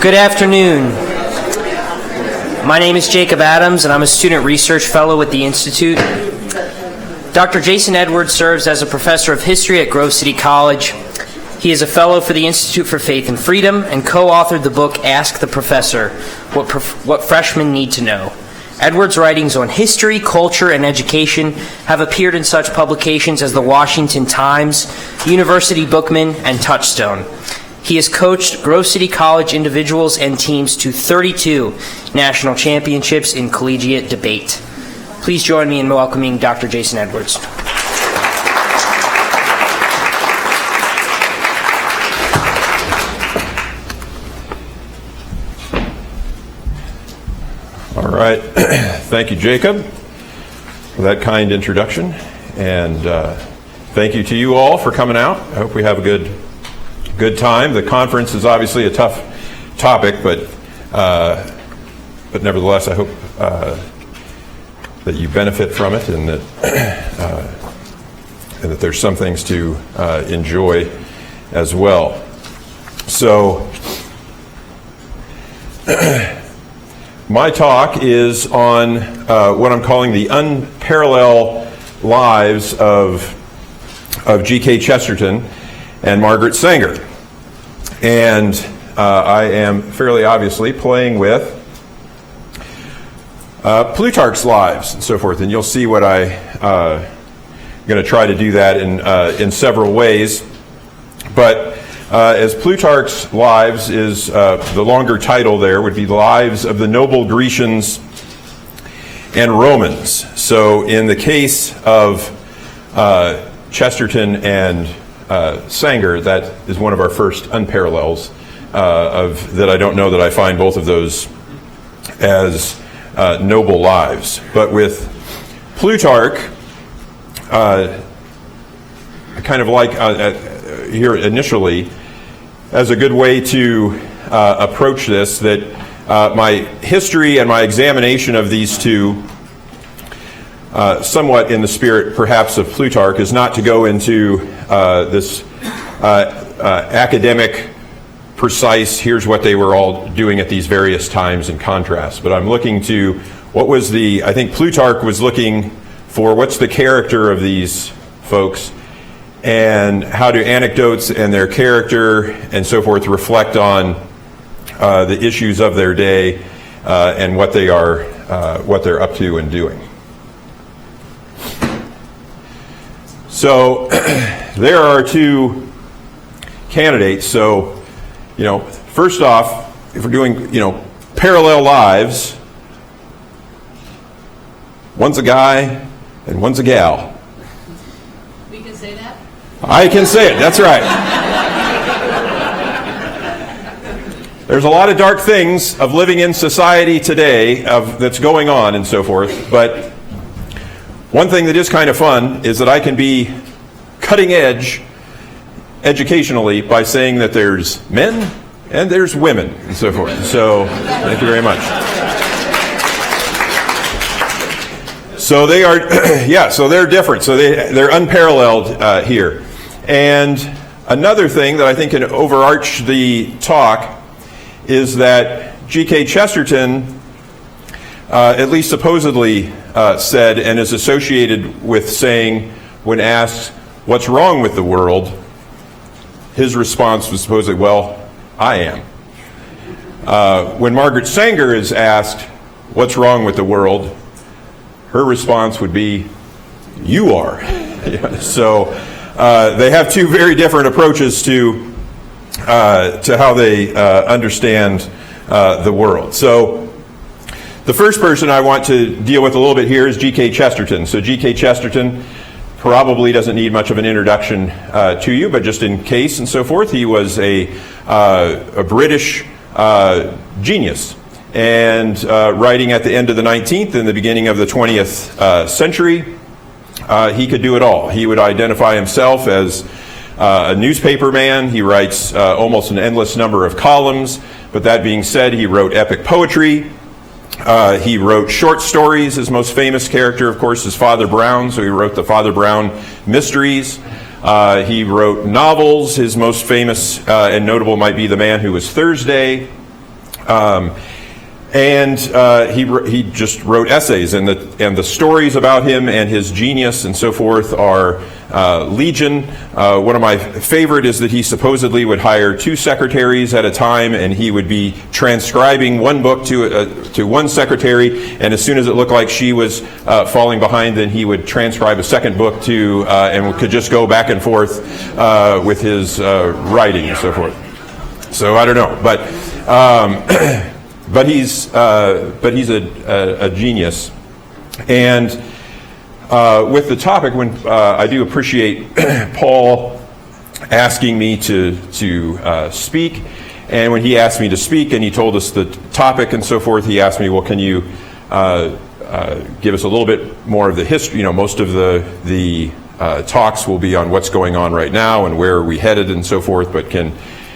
Good afternoon. My name is Jacob Adams, and I'm a student research fellow with the Institute. Dr. Jason Edwards serves as a professor of history at Grove City College. He is a fellow for the Institute for Faith and Freedom and co-authored the book Ask the Professor, What Freshmen Need to Know. Edwards' writings on history, culture, and education have appeared in such publications as the Washington Times, University Bookman, and Touchstone. He has coached Grove City College individuals and teams to 32 national championships in collegiate debate. Please join me in welcoming Dr. Jason Edwards. All right. Thank you, Jacob, for that kind introduction. And thank you to you all for coming out. I hope we have a good time. The conference is obviously a tough topic, but nevertheless, I hope that you benefit from it and that there's some things to enjoy as well. So, my talk is on what I'm calling the unparalleled lives of G.K. Chesterton and Margaret Sanger. And I am fairly obviously playing with Plutarch's lives and so forth. And you'll see what I'm going to try to do that in several ways. But as Plutarch's lives is the longer title there would be Lives of the Noble Grecians and Romans. So in the case of Chesterton and Sanger, that is one of our first unparallels of that. I don't know that I find both of those as noble lives. But with Plutarch, I kind of like here initially as a good way to approach this, that my history and my examination of these two, somewhat in the spirit perhaps of Plutarch, is not to go into this academic, precise, here's what they were all doing at these various times in contrast. But I'm looking to I think Plutarch was looking for what's the character of these folks, and how do anecdotes and their character and so forth reflect on the issues of their day and what they're up to and doing. So there are two candidates. So, first off, if we're doing, parallel lives, one's a guy and one's a gal. We can say that? I can say it, that's right. There's a lot of dark things of living in society today that's going on and so forth, but one thing that is kind of fun is that I can be cutting edge educationally by saying that there's men and there's women and so forth. So, thank you very much. So they are, so they're different. So they're unparalleled here. And another thing that I think can overarch the talk is that G.K. Chesterton, at least supposedly said and is associated with saying, when asked, what's wrong with the world, his response was supposedly, well, I am. When Margaret Sanger is asked, what's wrong with the world, her response would be, you are. So they have two very different approaches to how they understand the world. So the first person I want to deal with a little bit here is G.K. Chesterton. So G.K. Chesterton probably doesn't need much of an introduction to you, but just in case and so forth, he was a British genius, and writing at the end of the 19th and the beginning of the 20th century, he could do it all. He would identify himself as a newspaper man. He writes almost an endless number of columns, but that being said, he wrote epic poetry. He wrote short stories. His most famous character, of course, is Father Brown, so he wrote the Father Brown Mysteries. He wrote novels. His most famous and notable might be The Man Who Was Thursday. And he just wrote essays, and the stories about him and his genius and so forth are legion. One of my favorite is that he supposedly would hire 2 secretaries at a time, and he would be transcribing one book to one secretary, and as soon as it looked like she was falling behind, then he would transcribe a second book to, and could just go back and forth with his writing and so forth. So I don't know, but he's a genius. And with the topic, when I do appreciate Paul asking me to speak, and when he asked me to speak and he told us the topic and so forth, he asked me, well, can you give us a little bit more of the history? You know, most of the talks will be on what's going on right now and where are we headed and so forth, but can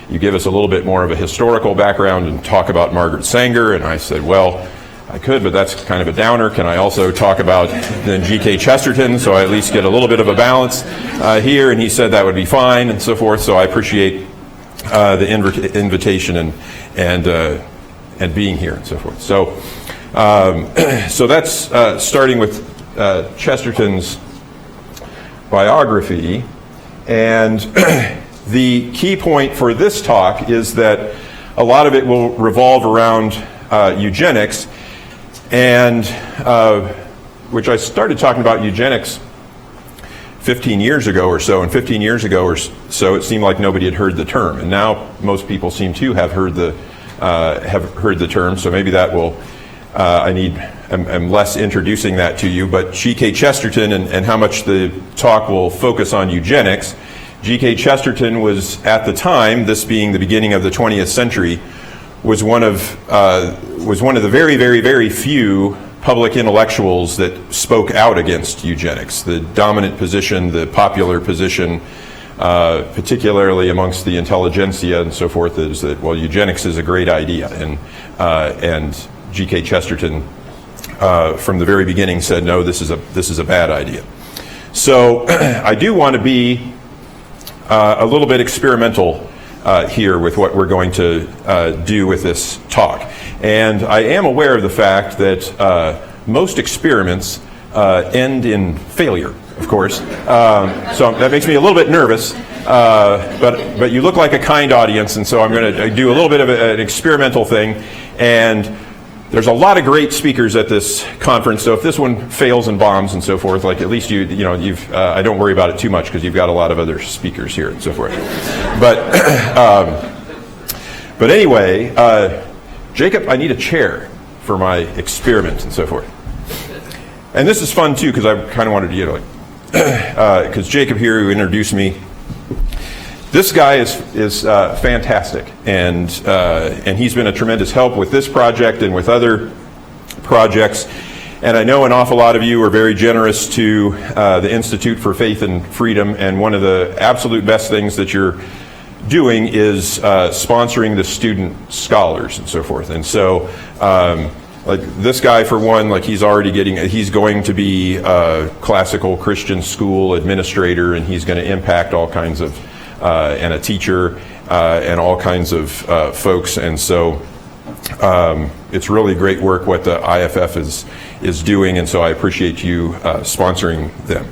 you give us a little bit more of a historical background and talk about Margaret Sanger? And I said, well, I could, but that's kind of a downer. Can I also talk about then G.K. Chesterton, so I at least get a little bit of a balance here? And he said that would be fine and so forth. So I appreciate the invitation and being here and so forth. So so that's starting with Chesterton's biography. And the key point for this talk is that a lot of it will revolve around eugenics, and which I started talking about eugenics 15 years ago or so, and 15 years ago or so it seemed like nobody had heard the term, and now most people seem to have heard the term, so maybe that will, I'm less introducing that to you, but G.K. Chesterton and how much the talk will focus on eugenics. G.K. Chesterton was, at the time, this being the beginning of the 20th century, was one of the very, very, very few public intellectuals that spoke out against eugenics. The dominant position, the popular position, particularly amongst the intelligentsia and so forth, is that, well, eugenics is a great idea, and G.K. Chesterton from the very beginning said, no, this is a bad idea. So I do want to be a little bit experimental here with what we're going to do with this talk. And I am aware of the fact that most experiments end in failure, of course. So that makes me a little bit nervous. But you look like a kind audience, and so I'm going to do a little bit of an experimental thing. And there's a lot of great speakers at this conference, so if this one fails and bombs and so forth, like at least you've I don't worry about it too much because you've got a lot of other speakers here and so forth. But anyway, Jacob, I need a chair for my experiment and so forth. And this is fun too because I kind of wanted to, because Jacob here, who introduced me, this guy is fantastic, and he's been a tremendous help with this project and with other projects. And I know an awful lot of you are very generous to the Institute for Faith and Freedom, and one of the absolute best things that you're doing is sponsoring the student scholars and so forth. And so, like this guy, for one, like he's going to be a classical Christian school administrator, and he's going to impact all kinds of and a teacher and all kinds of folks, and so it's really great work what the IFF is doing, and so I appreciate you sponsoring them.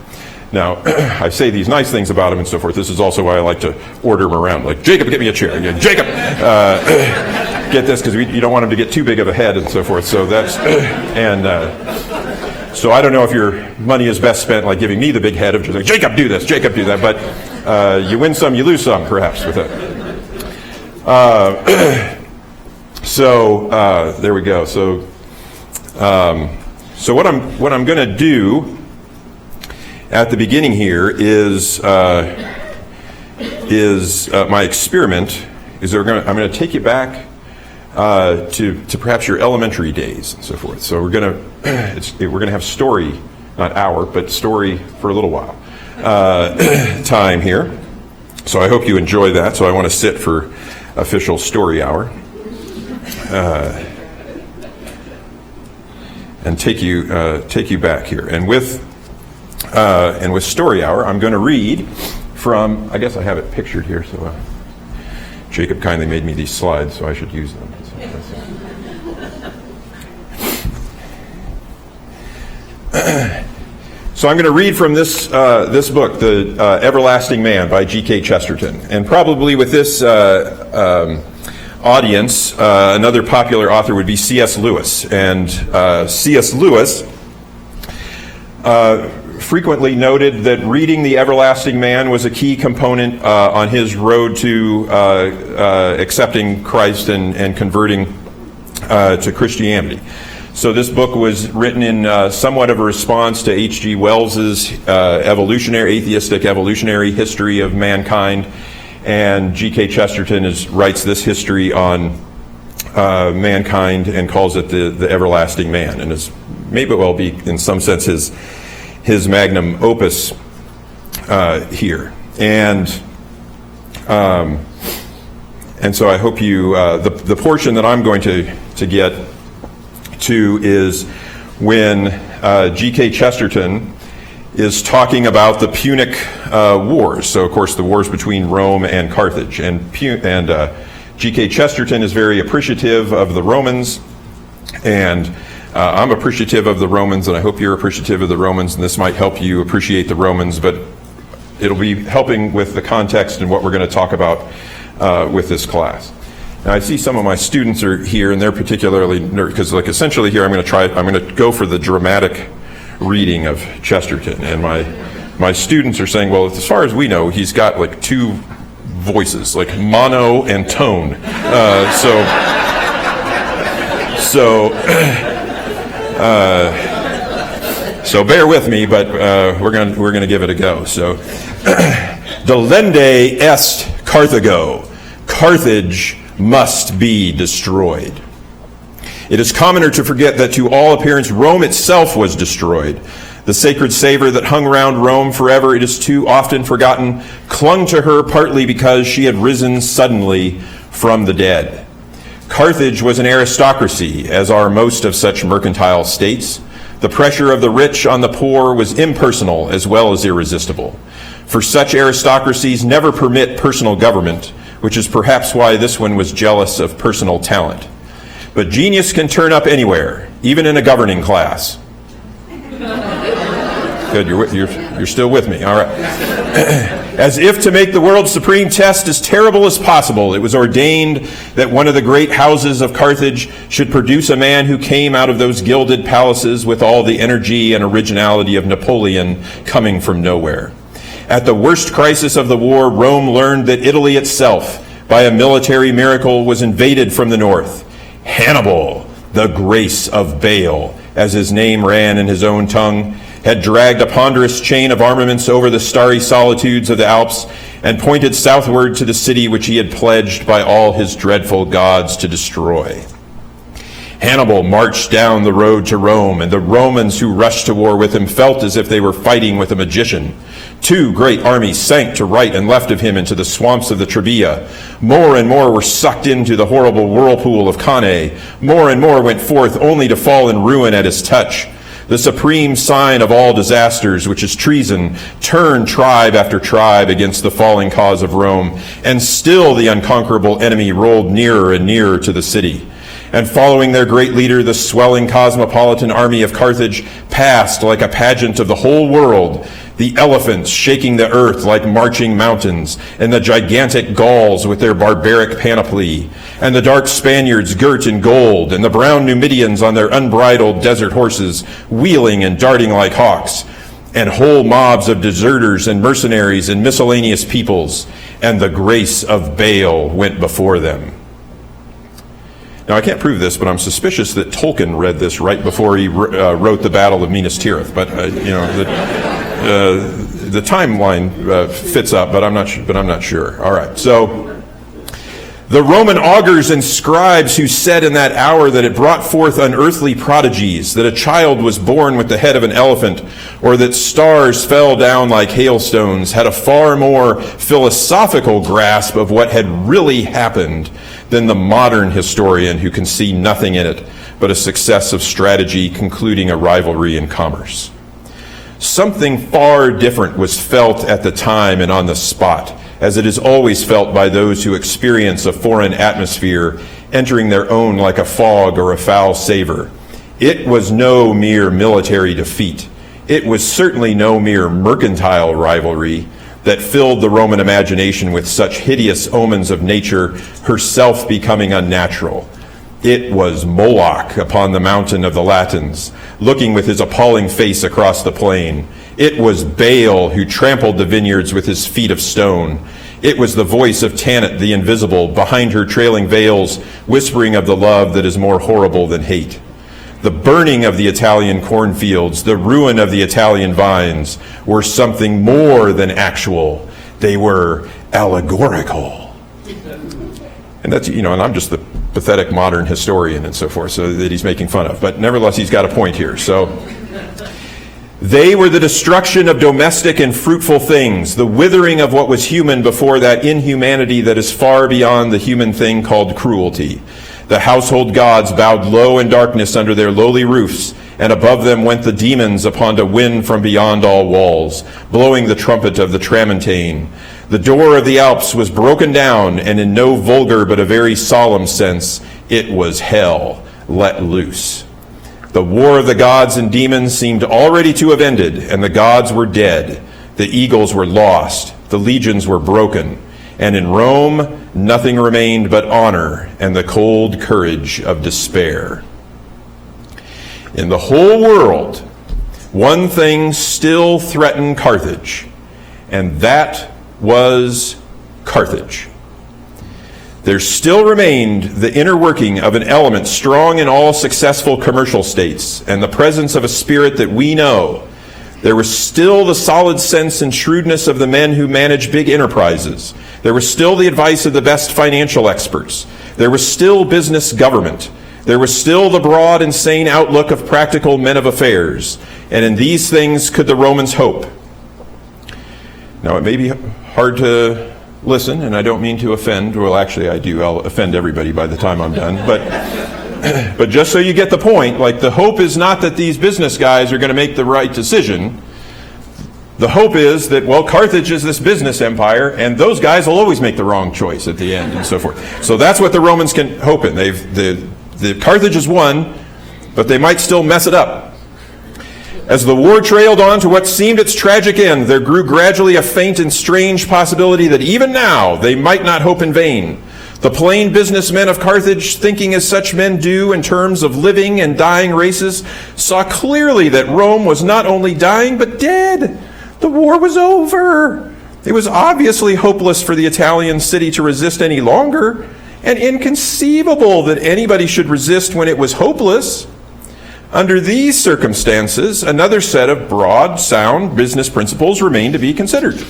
Now, I say these nice things about them and so forth. This is also why I like to order them around, like, Jacob, get me a chair. Yeah, Jacob, get this, because you don't want him to get too big of a head and so forth. So that's so I don't know if your money is best spent like giving me the big head of just like, Jacob, do this, Jacob, do that. But you win some, you lose some, perhaps, with that. So there we go. So so what I'm going to do at the beginning here is my experiment. I'm going to take you back to perhaps your elementary days and so forth. So we're going to have story, not hour, but story for a little while time here. So I hope you enjoy that. So I want to sit for official story hour and take you back here. And with story hour, I'm going to read from, I guess I have it pictured here, so Jacob kindly made me these slides, so I should use them. So I'm going to read from this book, The Everlasting Man by G.K. Chesterton. And probably with this audience, another popular author would be C.S. Lewis. And C.S. Lewis frequently noted that reading The Everlasting Man was a key component on his road to accepting Christ and converting to Christianity. So this book was written in somewhat of a response to H.G. Wells's atheistic evolutionary history of mankind, and G.K. Chesterton writes this history on mankind and calls it the Everlasting Man, and is maybe well be in some sense his magnum opus here, and so I hope you the portion that I'm going to get to is when G.K. Chesterton is talking about the Punic Wars. So, of course, the wars between Rome and Carthage. And G.K. Chesterton is very appreciative of the Romans, and I'm appreciative of the Romans, and I hope you're appreciative of the Romans, and this might help you appreciate the Romans, but it'll be helping with the context and what we're going to talk about with this class. Now, I see some of my students are here, and they're particularly because, essentially here, I'm going to go for the dramatic reading of Chesterton, and my students are saying, well, as far as we know, he's got two voices, mono and tone. So bear with me, but we're going to give it a go. So, delende est Carthago, Carthage must be destroyed. It is commoner to forget that to all appearance Rome itself was destroyed. The sacred savor that hung round Rome forever, it is too often forgotten, clung to her partly because she had risen suddenly from the dead. Carthage was an aristocracy, as are most of such mercantile states. The pressure of the rich on the poor was impersonal as well as irresistible. For such aristocracies never permit personal government, which is perhaps why this one was jealous of personal talent. But genius can turn up anywhere, even in a governing class. Good, you're still with me, all right. As if to make the world's supreme test as terrible as possible, it was ordained that one of the great houses of Carthage should produce a man who came out of those gilded palaces with all the energy and originality of Napoleon coming from nowhere. At the worst crisis of the war, Rome learned that Italy itself, by a military miracle, was invaded from the north. Hannibal, the grace of Baal, as his name ran in his own tongue, had dragged a ponderous chain of armaments over the starry solitudes of the Alps and pointed southward to the city which he had pledged by all his dreadful gods to destroy. Hannibal marched down the road to Rome, and the Romans who rushed to war with him felt as if they were fighting with a magician. 2 great armies sank to right and left of him into the swamps of the Trebia. More and more were sucked into the horrible whirlpool of Cannae. More and more went forth only to fall in ruin at his touch. The supreme sign of all disasters, which is treason, turned tribe after tribe against the falling cause of Rome, and still the unconquerable enemy rolled nearer and nearer to the city. And following their great leader, the swelling cosmopolitan army of Carthage passed like a pageant of the whole world, the elephants shaking the earth like marching mountains, and the gigantic Gauls with their barbaric panoply, and the dark Spaniards girt in gold, and the brown Numidians on their unbridled desert horses, wheeling and darting like hawks, and whole mobs of deserters and mercenaries and miscellaneous peoples, and the grace of Baal went before them. Now, I can't prove this, but I'm suspicious that Tolkien read this right before he wrote the Battle of Minas Tirith. But the timeline fits up, but I'm not sure. All right. So, the Roman augurs and scribes who said in that hour that it brought forth unearthly prodigies, that a child was born with the head of an elephant, or that stars fell down like hailstones, had a far more philosophical grasp of what had really happened than the modern historian who can see nothing in it but a success of strategy concluding a rivalry in commerce. Something far different was felt at the time and on the spot, as it is always felt by those who experience a foreign atmosphere entering their own like a fog or a foul savor. It was no mere military defeat, It was certainly no mere mercantile rivalry that filled the Roman imagination with such hideous omens of nature herself becoming unnatural. It was Moloch upon the mountain of the Latins, looking with his appalling face across the plain. It was Baal who trampled the vineyards with his feet of stone. It was the voice of Tanit the invisible, behind her trailing veils, whispering of the love that is more horrible than hate. The burning of the Italian cornfields, the ruin of the Italian vines, were something more than actual. They were allegorical. And that's, and I'm just the pathetic modern historian and so forth, so that he's making fun of. But nevertheless, he's got a point here. So they were the destruction of domestic and fruitful things, the withering of what was human before that inhumanity that is far beyond the human thing called cruelty. The household gods bowed low in darkness under their lowly roofs, and above them went the demons upon a wind from beyond all walls, blowing the trumpet of the tramontane. The door of the Alps was broken down, and in no vulgar but a very solemn sense, it was hell let loose. The war of the gods and demons seemed already to have ended, and the gods were dead. The eagles were lost, the legions were broken, and in Rome nothing remained but honor and the cold courage of despair. In the whole world, one thing still threatened Carthage, and that was Carthage. There still remained the inner working of an element strong in all successful commercial states, and the presence of a spirit that we know. There was still the solid sense and shrewdness of the men who manage big enterprises. There was still the advice of the best financial experts. There was still business government. There was still the broad and sane outlook of practical men of affairs. And in these things could the Romans hope. Now, it may be hard to listen, and I don't mean to offend. Well, actually, I do. I'll offend everybody by the time I'm done. But just so you get the point, like, the hope is not that these business guys are going to make the right decision. The hope is that, well, Carthage is this business empire, and those guys will always make the wrong choice at the end, and so forth. So that's what the Romans can hope in. The Carthage has won, but they might still mess it up. As the war trailed on to what seemed its tragic end, there grew gradually a faint and strange possibility that even now they might not hope in vain. The plain businessmen of Carthage, thinking as such men do in terms of living and dying races, saw clearly that Rome was not only dying but dead. The war was over. It was obviously hopeless for the Italian city to resist any longer, and inconceivable that anybody should resist when it was hopeless. Under these circumstances, another set of broad, sound business principles remained to be considered.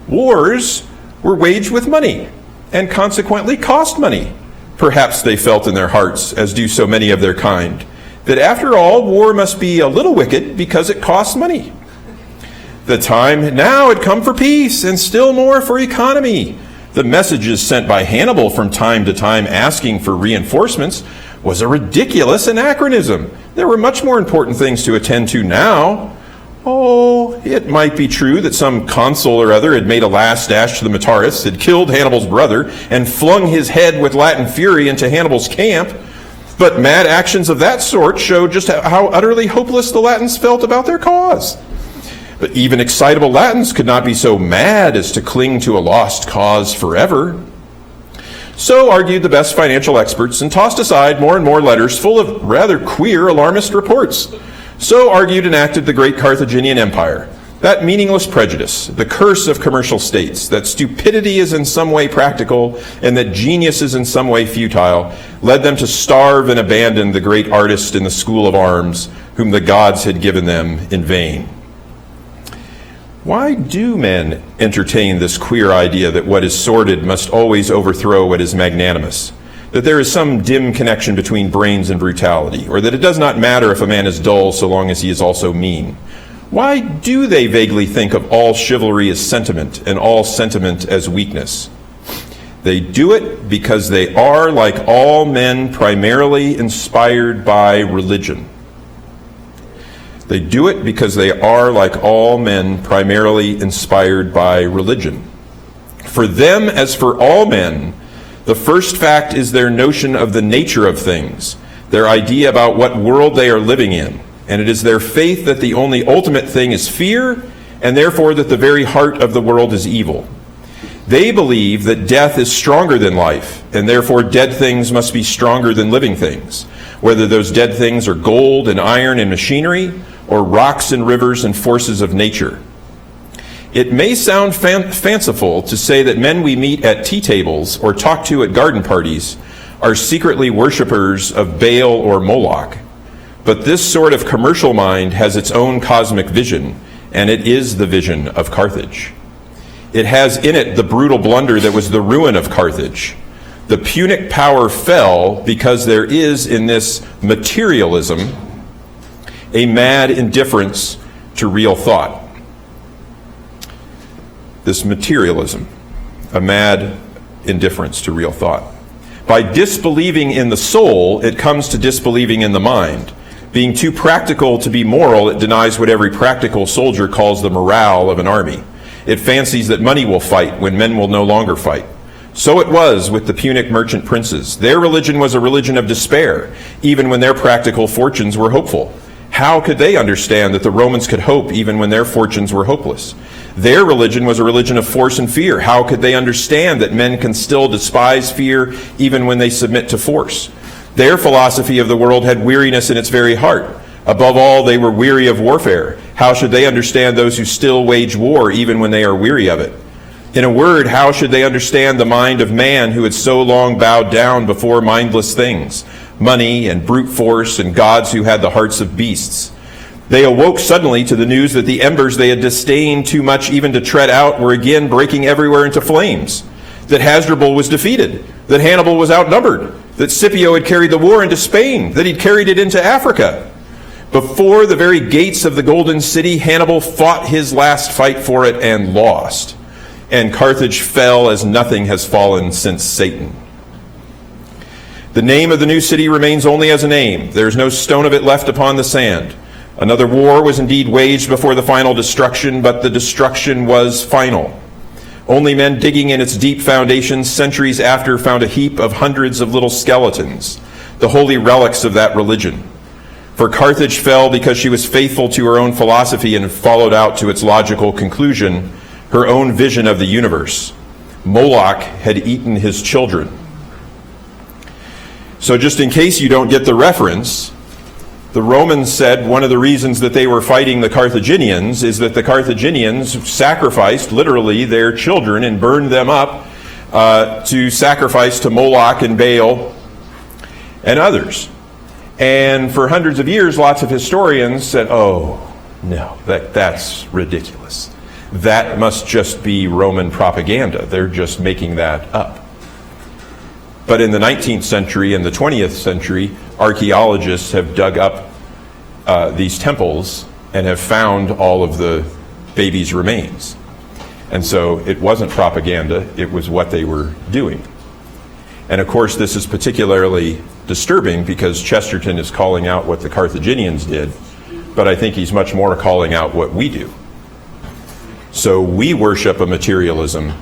Wars were waged with money, and consequently cost money. Perhaps they felt in their hearts, as do so many of their kind, that after all, war must be a little wicked because it costs money. The time now had come for peace, and still more for economy. The messages sent by Hannibal from time to time asking for reinforcements was a ridiculous anachronism. There were much more important things to attend to now. Oh, it might be true that some consul or other had made a last dash to the Metaurus, had killed Hannibal's brother, and flung his head with Latin fury into Hannibal's camp. But mad actions of that sort showed just how utterly hopeless the Latins felt about their cause. But even excitable Latins could not be so mad as to cling to a lost cause forever. So argued the best financial experts, and tossed aside more and more letters full of rather queer alarmist reports. So argued and acted the great Carthaginian Empire. That meaningless prejudice, the curse of commercial states, that stupidity is in some way practical and that genius is in some way futile, led them to starve and abandon the great artist in the school of arms, whom the gods had given them in vain. Why do men entertain this queer idea that what is sordid must always overthrow what is magnanimous? That there is some dim connection between brains and brutality, or that it does not matter if a man is dull so long as he is also mean? Why do they vaguely think of all chivalry as sentiment and all sentiment as weakness? They do it because they are, like all men, primarily inspired by religion. They do it because they are, like all men, primarily inspired by religion. For them, as for all men, the first fact is their notion of the nature of things, their idea about what world they are living in. And it is their faith that the only ultimate thing is fear, and therefore that the very heart of the world is evil. They believe that death is stronger than life, and therefore dead things must be stronger than living things, whether those dead things are gold and iron and machinery, or rocks and rivers and forces of nature. It may sound fanciful to say that men we meet at tea tables or talk to at garden parties are secretly worshippers of Baal or Moloch, but this sort of commercial mind has its own cosmic vision, and it is the vision of Carthage. It has in it the brutal blunder that was the ruin of Carthage. The Punic power fell because there is in this materialism a mad indifference to real thought. This materialism, a mad indifference to real thought. By disbelieving in the soul, it comes to disbelieving in the mind. Being too practical to be moral, it denies what every practical soldier calls the morale of an army. It fancies that money will fight when men will no longer fight. So it was with the Punic merchant princes. Their religion was a religion of despair, even when their practical fortunes were hopeful. How could they understand that the Romans could hope even when their fortunes were hopeless? Their religion was a religion of force and fear. How could they understand that men can still despise fear even when they submit to force? Their philosophy of the world had weariness in its very heart. Above all, they were weary of warfare. How should they understand those who still wage war even when they are weary of it? In a word, how should they understand the mind of man who had so long bowed down before mindless things, money and brute force and gods who had the hearts of beasts? They awoke suddenly to the news that the embers they had disdained too much even to tread out were again breaking everywhere into flames, that Hasdrubal was defeated, that Hannibal was outnumbered, that Scipio had carried the war into Spain, that he'd carried it into Africa. Before the very gates of the Golden City, Hannibal fought his last fight for it and lost. And Carthage fell as nothing has fallen since Satan. The name of the new city remains only as a name. There is no stone of it left upon the sand. Another war was indeed waged before the final destruction, but the destruction was final. Only men digging in its deep foundations centuries after found a heap of hundreds of little skeletons, the holy relics of that religion. For Carthage fell because she was faithful to her own philosophy and followed out to its logical conclusion her own vision of the universe. Moloch had eaten his children. So just in case you don't get the reference, the Romans said one of the reasons that they were fighting the Carthaginians is that the Carthaginians sacrificed literally their children and burned them up to sacrifice to Moloch and Baal and others. And for hundreds of years, lots of historians said, oh, no, that's ridiculous. That must just be Roman propaganda. They're just making that up. But in the 19th century and the 20th century, archaeologists have dug up these temples and have found all of the babies' remains. And so it wasn't propaganda, it was what they were doing. And of course, this is particularly disturbing because Chesterton is calling out what the Carthaginians did, but I think he's much more calling out what we do. So we worship a materialism,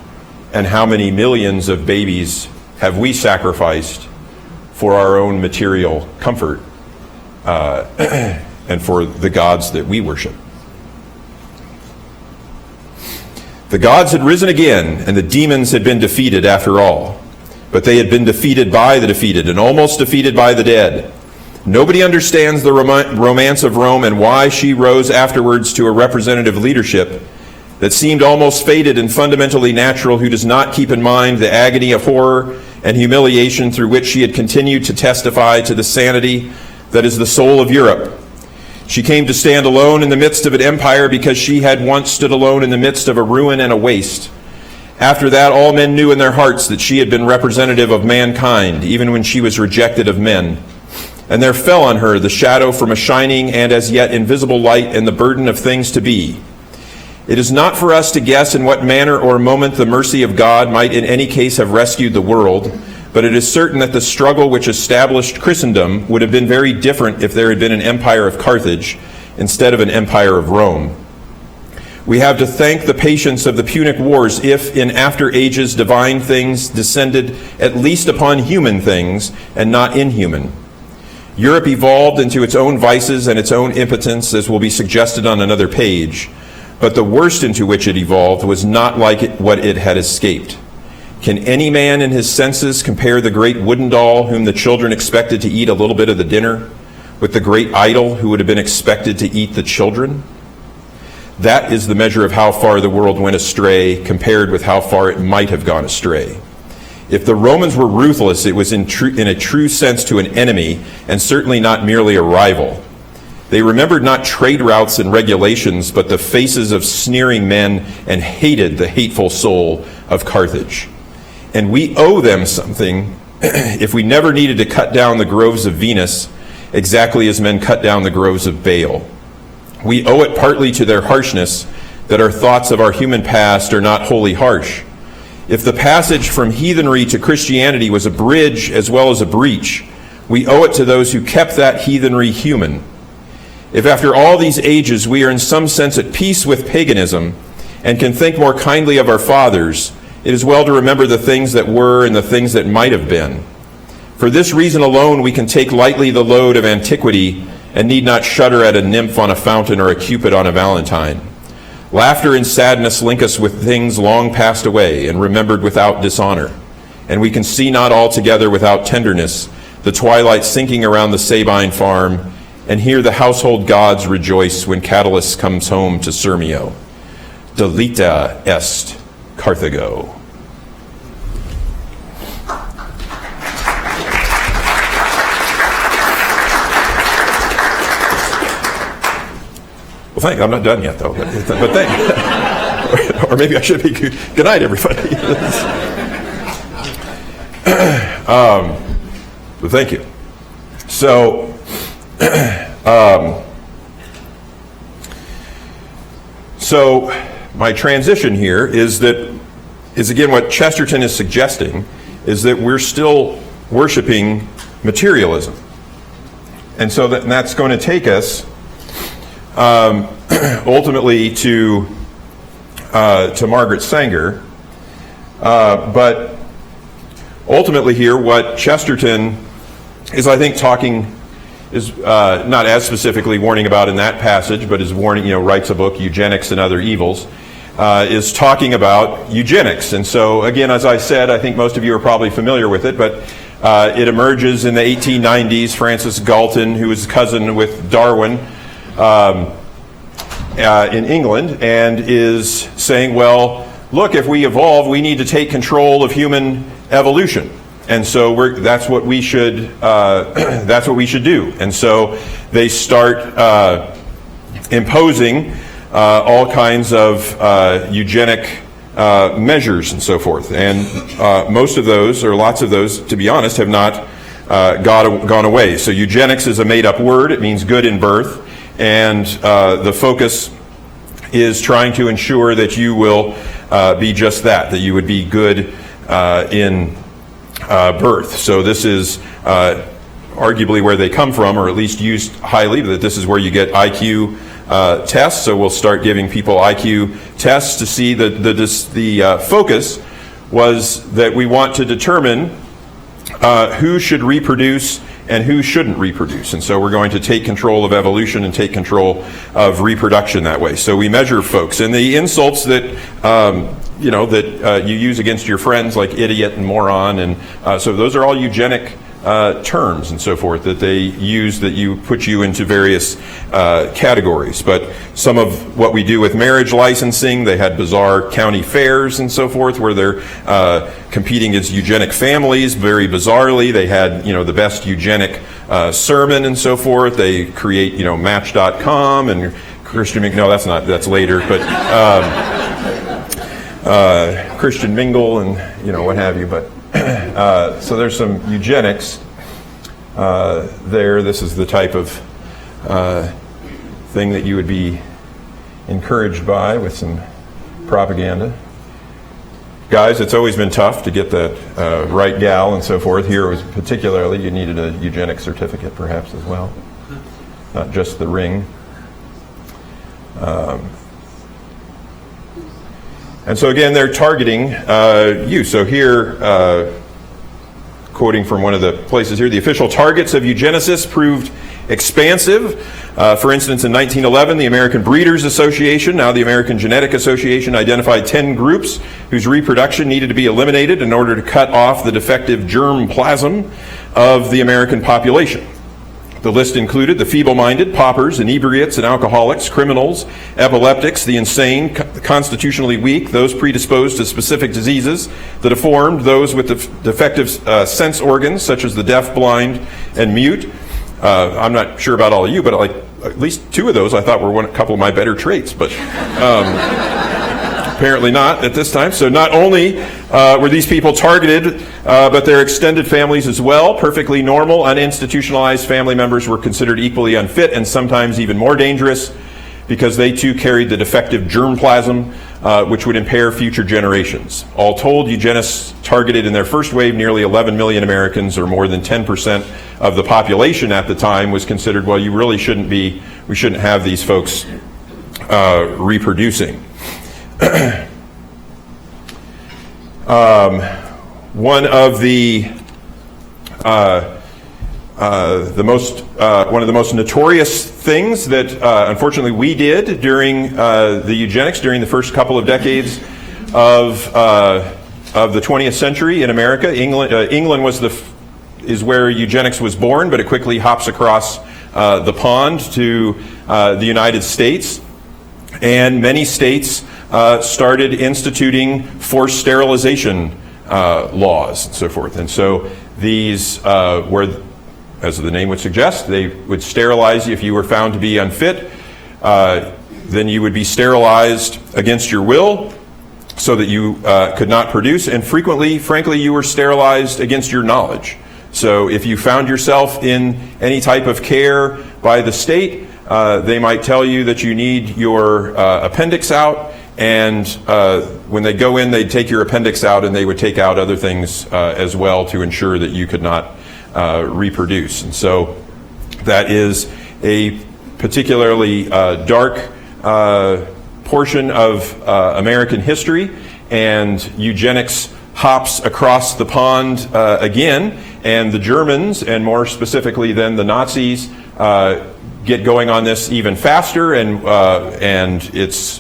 and how many millions of babies have we sacrificed for our own material comfort and for the gods that we worship? The gods had risen again, and the demons had been defeated after all. But they had been defeated by the defeated and almost defeated by the dead. Nobody understands the romance of Rome and why she rose afterwards to a representative leadership that seemed almost fated and fundamentally natural, who does not keep in mind the agony of horror and humiliation through which she had continued to testify to the sanity that is the soul of Europe. She came to stand alone in the midst of an empire because she had once stood alone in the midst of a ruin and a waste. After that, all men knew in their hearts that she had been representative of mankind, even when she was rejected of men. And there fell on her the shadow from a shining and as yet invisible light and the burden of things to be. It is not for us to guess in what manner or moment the mercy of God might in any case have rescued the world, but it is certain that the struggle which established Christendom would have been very different if there had been an empire of Carthage instead of an empire of Rome. We have to thank the patience of the Punic Wars if, in after ages, divine things descended at least upon human things and not inhuman. Europe evolved into its own vices and its own impotence, as will be suggested on another page, but the worst into which it evolved was not like what it had escaped. Can any man in his senses compare the great wooden doll whom the children expected to eat a little bit of the dinner with the great idol who would have been expected to eat the children? That is the measure of how far the world went astray compared with how far it might have gone astray. If the Romans were ruthless, it was in a true sense to an enemy, and certainly not merely a rival. They remembered not trade routes and regulations, but the faces of sneering men, and hated the hateful soul of Carthage. And we owe them something if we never needed to cut down the groves of Venus, exactly as men cut down the groves of Baal. We owe it partly to their harshness that our thoughts of our human past are not wholly harsh. If the passage from heathenry to Christianity was a bridge as well as a breach, we owe it to those who kept that heathenry human. If after all these ages we are in some sense at peace with paganism and can think more kindly of our fathers, it is well to remember the things that were and the things that might have been. For this reason alone we can take lightly the load of antiquity and need not shudder at a nymph on a fountain or a cupid on a valentine. Laughter and sadness link us with things long passed away and remembered without dishonor, and we can see not altogether without tenderness the twilight sinking around the Sabine farm, and hear the household gods rejoice when Catullus comes home to Sirmio. Delita est Carthago. Well, thank you. I'm not done yet, though. But thank you. Or maybe I should be. Good night, everybody. But thank you. So, my transition here is again what Chesterton is suggesting is that we're still worshiping materialism, and so that's going to take us ultimately to Margaret Sanger, but ultimately here what Chesterton is, I think, is not as specifically warning about in that passage, but is warning, writes a book, Eugenics and Other Evils, is talking about eugenics. And so, again, as I said, I think most of you are probably familiar with it, but it emerges in the 1890s. Francis Galton, who was cousin with Darwin in England, and is saying, well, look, if we evolve, we need to take control of human evolution. And so that's what we should do. And so they start imposing all kinds of eugenic measures and so forth. And most of those, or lots of those, to be honest, have not gone away. So eugenics is a made-up word. It means good in birth. And the focus is trying to ensure that you will be just that you would be good in birth. So this is arguably where they come from, or at least used highly, that this is where you get IQ tests. So we'll start giving people IQ tests to see the focus was that we want to determine who should reproduce and who shouldn't reproduce. And so we're going to take control of evolution and take control of reproduction that way. So we measure folks. And the insults that you use against your friends, like idiot and moron, and so those are all eugenic terms and so forth that they use, that you put you into various categories. But some of what we do with marriage licensing, they had bizarre county fairs and so forth where they're competing as eugenic families. Very bizarrely, they had the best eugenic sermon and so forth. They create Match.com and Christian. No, that's later, but Christian Mingle and what have you. But so there's some eugenics there. This is the type of thing that you would be encouraged by with some propaganda. Guys, it's always been tough to get that right gal and so forth. Here it was particularly, you needed a eugenic certificate perhaps as well, not just the ring. And so again, they're targeting you. So here, quoting from one of the places here, the official targets of eugenicists proved expansive. For instance, in 1911, the American Breeders Association, now the American Genetic Association, identified 10 groups whose reproduction needed to be eliminated in order to cut off the defective germ plasm of the American population. The list included the feeble-minded, paupers, inebriates and alcoholics, criminals, epileptics, the insane, constitutionally weak, those predisposed to specific diseases, the deformed, those with defective sense organs, such as the deaf, blind, and mute. I'm not sure about all of you, but at least two of those I thought were a couple of my better traits, but apparently not at this time. So not only were these people targeted, but their extended families as well. Perfectly normal, uninstitutionalized family members were considered equally unfit and sometimes even more dangerous because they too carried the defective germplasm, which would impair future generations. All told, eugenists targeted in their first wave nearly 11 million Americans, or more than 10% of the population at the time was considered, well, we shouldn't have these folks reproducing. One of the most notorious things that unfortunately we did during the eugenics during the first couple of decades of the 20th century in America. England is where eugenics was born, but it quickly hops across the pond to the United States, and many states started instituting forced sterilization laws and so forth. And so these were, as the name would suggest, they would sterilize you if you were found to be unfit. Then you would be sterilized against your will so that you could not produce. And frequently, frankly, you were sterilized against your knowledge. So if you found yourself in any type of care by the state, they might tell you that you need your appendix out. And when they go in, they'd take your appendix out and they would take out other things as well to ensure that you could not reproduce. And so that is a particularly dark portion of American history, and eugenics hops across the pond again, and the Germans, and more specifically then the Nazis, get going on this even faster, and it's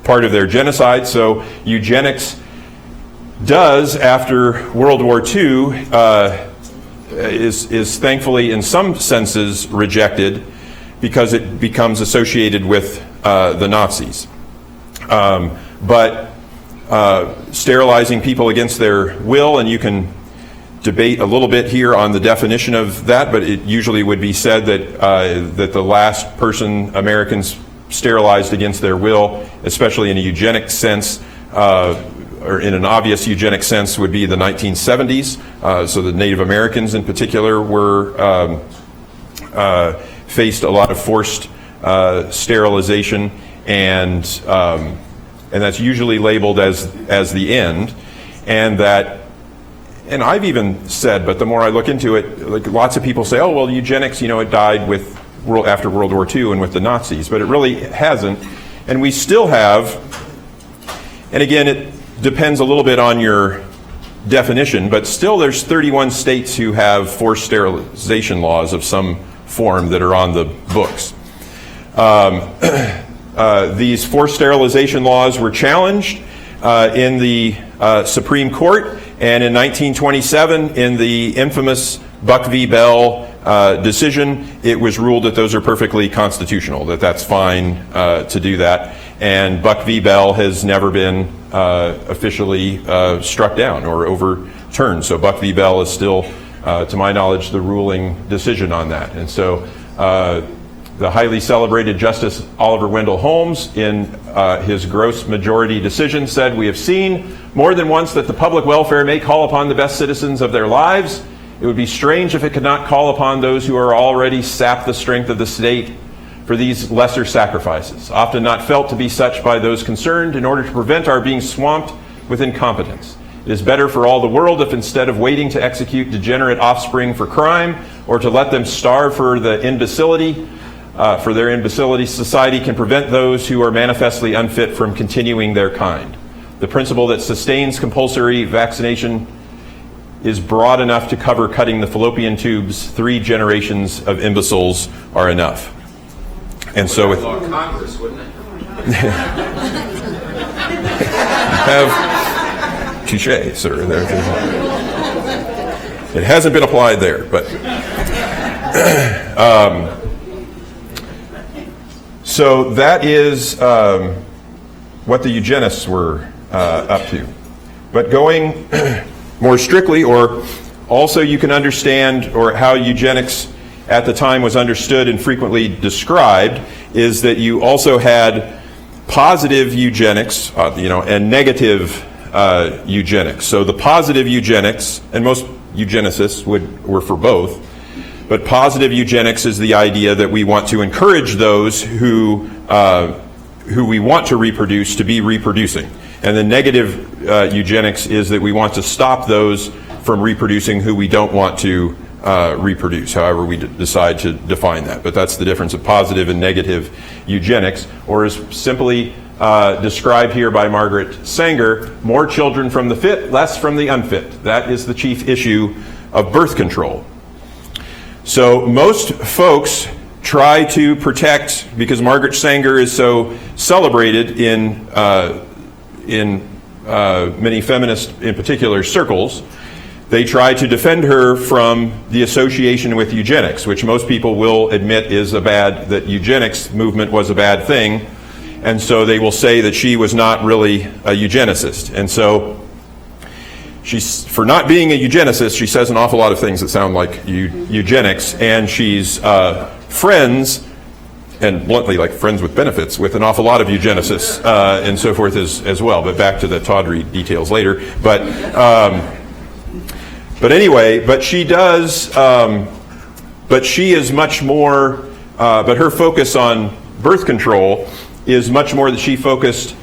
part of their genocide. So eugenics does, after World War II, is thankfully in some senses rejected because it becomes associated with the Nazis. But sterilizing people against their will, and you can debate a little bit here on the definition of that, but it usually would be said that the last person Americans sterilized against their will, especially in a eugenic sense, or in an obvious eugenic sense, would be the 1970s. So the Native Americans in particular were faced a lot of forced sterilization, and that's usually labeled as the end. And I've even said, but the more I look into it, like lots of people say, oh well, eugenics, it died after World War II and with the Nazis, but it really hasn't. And we still have, and again, it depends a little bit on your definition, but still there's 31 states who have forced sterilization laws of some form that are on the books. These forced sterilization laws were challenged in the Supreme Court, and in 1927, in the infamous Buck v. Bell decision, it was ruled that those are perfectly constitutional, that's fine to do that. And Buck v. Bell has never been officially struck down or overturned. So Buck v. Bell is still, to my knowledge, the ruling decision on that. And so the highly celebrated Justice Oliver Wendell Holmes, in his gross majority decision, said, "We have seen more than once that the public welfare may call upon the best citizens of their lives. It would be strange if it could not call upon those who are already sap the strength of the state for these lesser sacrifices, often not felt to be such by those concerned, in order to prevent our being swamped with incompetence. It is better for all the world if, instead of waiting to execute degenerate offspring for crime, or to let them starve for their imbecility, society can prevent those who are manifestly unfit from continuing their kind. The principle that sustains compulsory vaccination is broad enough to cover cutting the fallopian tubes. 3 generations of imbeciles are enough. And so with Congress, wouldn't it? have touche, sir. It hasn't been applied there, but so that is what the eugenists were up to. But going more strictly, or also you can understand, or how eugenics at the time was understood and frequently described, is that you also had positive eugenics, and negative eugenics. So the positive eugenics, and most eugenicists were for both, but positive eugenics is the idea that we want to encourage those who we want to reproduce to be reproducing. And the negative eugenics is that we want to stop those from reproducing who we don't want to reproduce, however we decide to define that. But that's the difference of positive and negative eugenics, or as simply described here by Margaret Sanger, more children from the fit, less from the unfit. That is the chief issue of birth control. So most folks try to protect, because Margaret Sanger is so celebrated in many feminist, in particular, circles, they try to defend her from the association with eugenics, which most people will admit is that eugenics movement was a bad thing, and so they will say that she was not really a eugenicist. And so for not being a eugenicist, she says an awful lot of things that sound like eugenics, and she's friends, and bluntly, like friends with benefits, with an awful lot of eugenicists and so forth as well. But back to the tawdry details later. But anyway, but she does. But she is much more. But her focus on birth control is much more that she focused.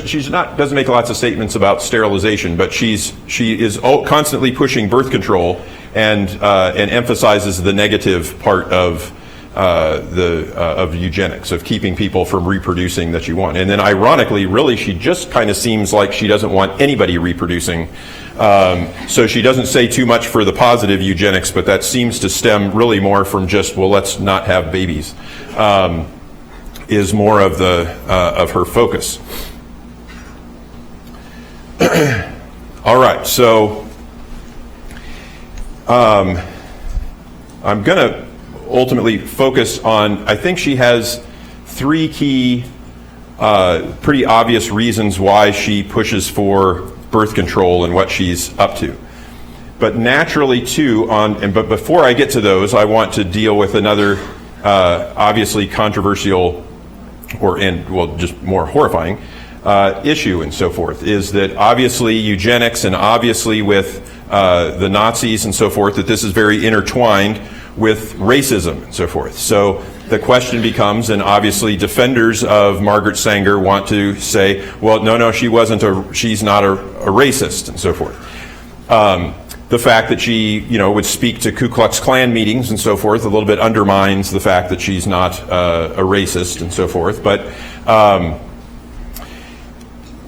She's not doesn't make lots of statements about sterilization, but she is constantly pushing birth control and emphasizes the negative part of eugenics, of keeping people from reproducing that you want. And then ironically, really, she just kind of seems like she doesn't want anybody reproducing. So she doesn't say too much for the positive eugenics, but that seems to stem really more from just, well, let's not have babies, is more of her focus. All right, so I'm going to ultimately focus on, I think she has 3 key, pretty obvious reasons why she pushes for birth control and what she's up to. But naturally, too, but before I get to those, I want to deal with another obviously controversial just more horrifying issue and so forth, is that obviously eugenics and obviously with the Nazis and so forth, that this is very intertwined with racism and so forth. So the question becomes, and obviously defenders of Margaret Sanger want to say, well, no, she's not a racist and so forth. The fact that she, would speak to Ku Klux Klan meetings and so forth a little bit undermines the fact that she's not a racist and so forth. But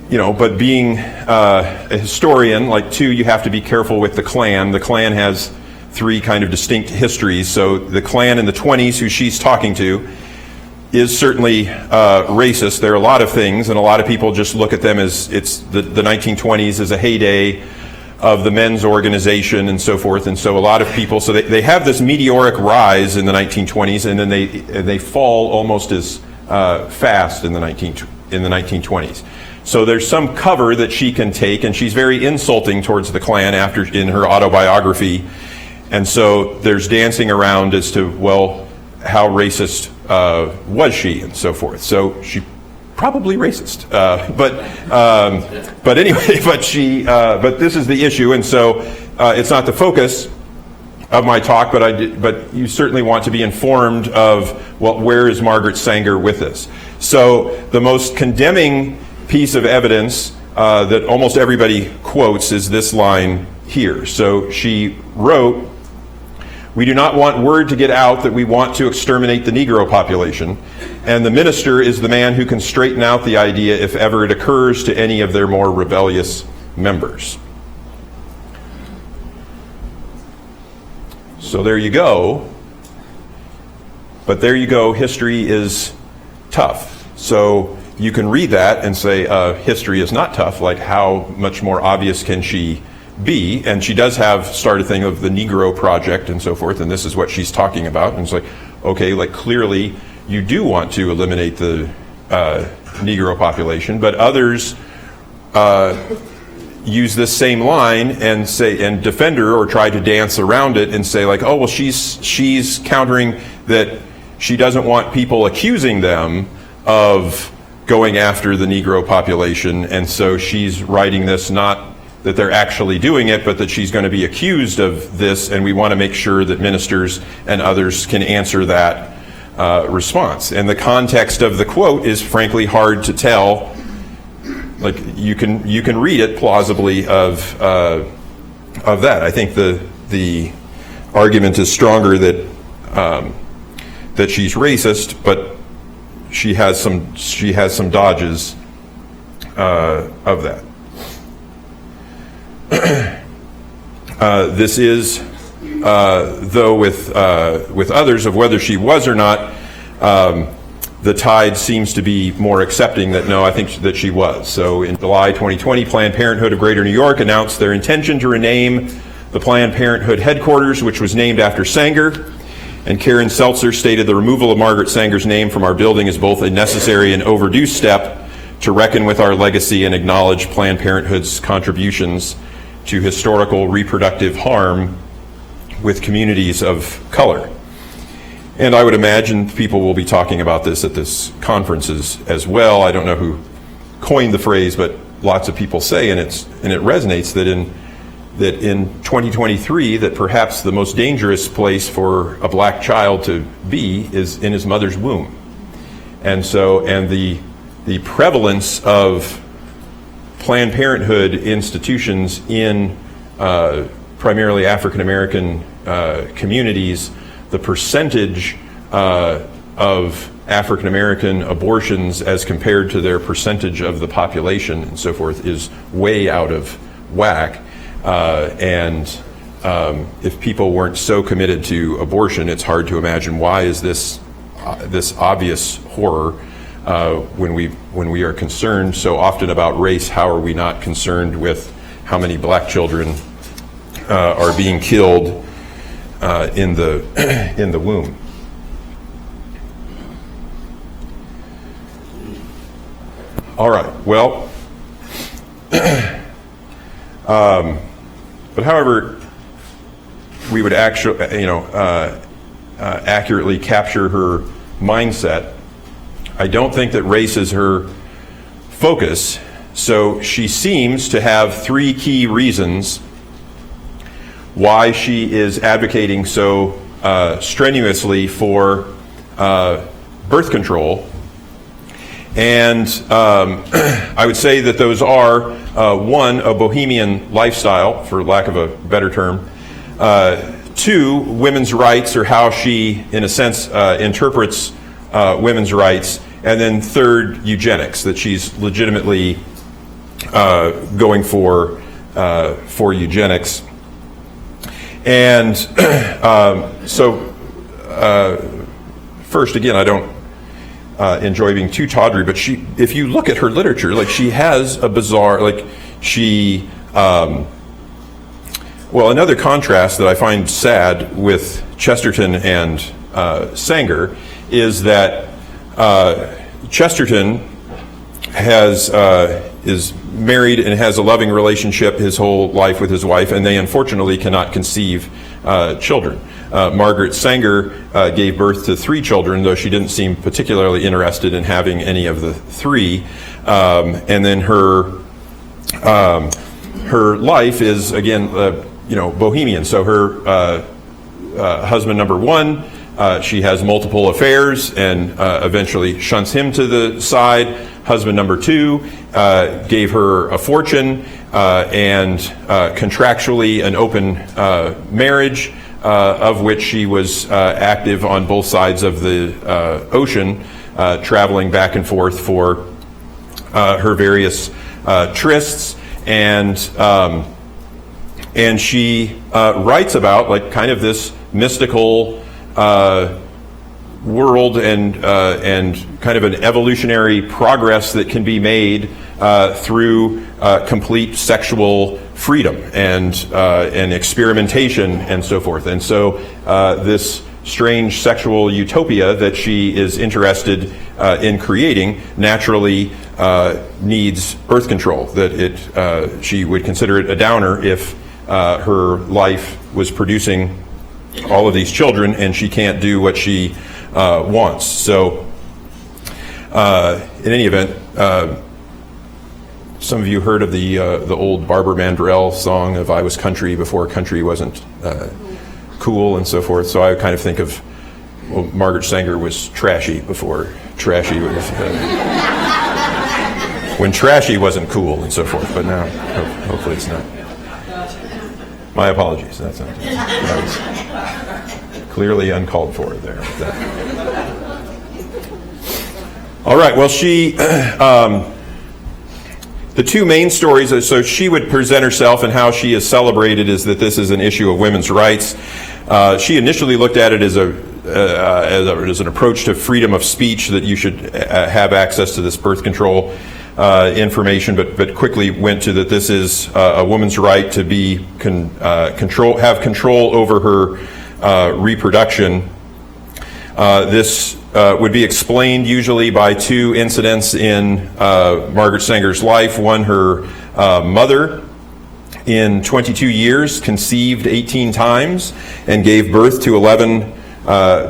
but being a historian, you have to be careful with the Klan. The Klan has 3 kind of distinct histories. So the Klan in the 20s, who she's talking to, is certainly racist. There are a lot of things, and a lot of people just look at them as the 1920s as a heyday of the men's organization and so forth. And so a lot of people, so they have this meteoric rise in the 1920s, and then they fall almost as fast in the 1920s. So there's some cover that she can take, and she's very insulting towards the Klan in her autobiography. And so there's dancing around as to, well, how racist was she and so forth. So she probably racist, but anyway, but this is the issue, and so it's not the focus of my talk, but you certainly want to be informed of where is Margaret Sanger with this. So the most condemning piece of evidence that almost everybody quotes is this line here. So she wrote, "We do not want word to get out that we want to exterminate the Negro population, and the minister is the man who can straighten out the idea if ever it occurs to any of their more rebellious members." So there you go. But there you go, history is tough. So you can read that and say, history is not tough, like how much more obvious can she be? And she does start a thing of the Negro Project and so forth, and this is what she's talking about. And it's like, okay, like clearly you do want to eliminate the Negro population, but others use this same line and defend her or try to dance around it and say like, oh, well, she's countering that she doesn't want people accusing them of going after the Negro population, and so she's writing this not that they're actually doing it, but that she's going to be accused of this, and we want to make sure that ministers and others can answer that response. And the context of the quote is frankly hard to tell. Like you can read it plausibly of that. I think the argument is stronger that she's racist, but she has some dodges of that. This is, though, with others of whether she was or not, the tide seems to be more accepting that no, I think that she was. So in July 2020, Planned Parenthood of Greater New York announced their intention to rename the Planned Parenthood headquarters, which was named after Sanger. And Karen Seltzer stated the removal of Margaret Sanger's name from our building is both a necessary and overdue step to reckon with our legacy and acknowledge Planned Parenthood's contributions to historical reproductive harm with communities of color. And I would imagine people will be talking about this at this conferences as well. I don't know who coined the phrase, but lots of people say, and it resonates that in 2023, that perhaps the most dangerous place for a black child to be is in his mother's womb. And the prevalence of Planned Parenthood institutions in primarily African American communities, the percentage of African American abortions as compared to their percentage of the population and so forth is way out of whack. If people weren't so committed to abortion, it's hard to imagine why is this obvious horror when we are concerned so often about race. How are we not concerned with how many black children are being killed in the womb? All right. Well. But however, we would actually, accurately capture her mindset, I don't think that race is her focus. So she seems to have three key reasons why she is advocating so strenuously for birth control. And I would say that those are, one, a bohemian lifestyle, for lack of a better term. Two, women's rights, or how she, in a sense, interprets women's rights. And then third, eugenics, that she's legitimately going for eugenics. And first, again, I don't enjoy being too tawdry, but if you look at her literature, like she has a bizarre, another contrast that I find sad with Chesterton and Sanger is that Chesterton is married and has a loving relationship his whole life with his wife, and they unfortunately cannot conceive children. Margaret Sanger gave birth to 3 children, though she didn't seem particularly interested in having any of the 3. And then her life is, again, bohemian. So her husband number 1, she has multiple affairs and eventually shunts him to the side. Husband number 2 gave her a fortune and contractually an open marriage, of which she was active on both sides of the ocean, traveling back and forth for her various trysts. And she writes about kind of this mystical world and kind of an evolutionary progress that can be made through complete sexual freedom and experimentation and so forth. And so this strange sexual utopia that she is interested in creating naturally needs birth control. That she would consider it a downer if her life was producing all of these children and she can't do what she wants. So in any event, some of you heard of the old Barbara Mandrell song of "I Was Country Before Country Wasn't Cool" and so forth. So I kind of think of, well, Margaret Sanger was trashy before trashy was when trashy wasn't cool and so forth. But now, hopefully, it's not. My apologies. That was clearly uncalled for there. All right. Well, she. The two main stories, so she would present herself and how she is celebrated is that this is an issue of women's rights. She initially looked at it as an approach to freedom of speech, that you should have access to this birth control information, but quickly went to that this is a woman's right to be have control over her reproduction. This would be explained usually by two incidents in Margaret Sanger's life. One, her mother in 22 years conceived 18 times and gave birth to 11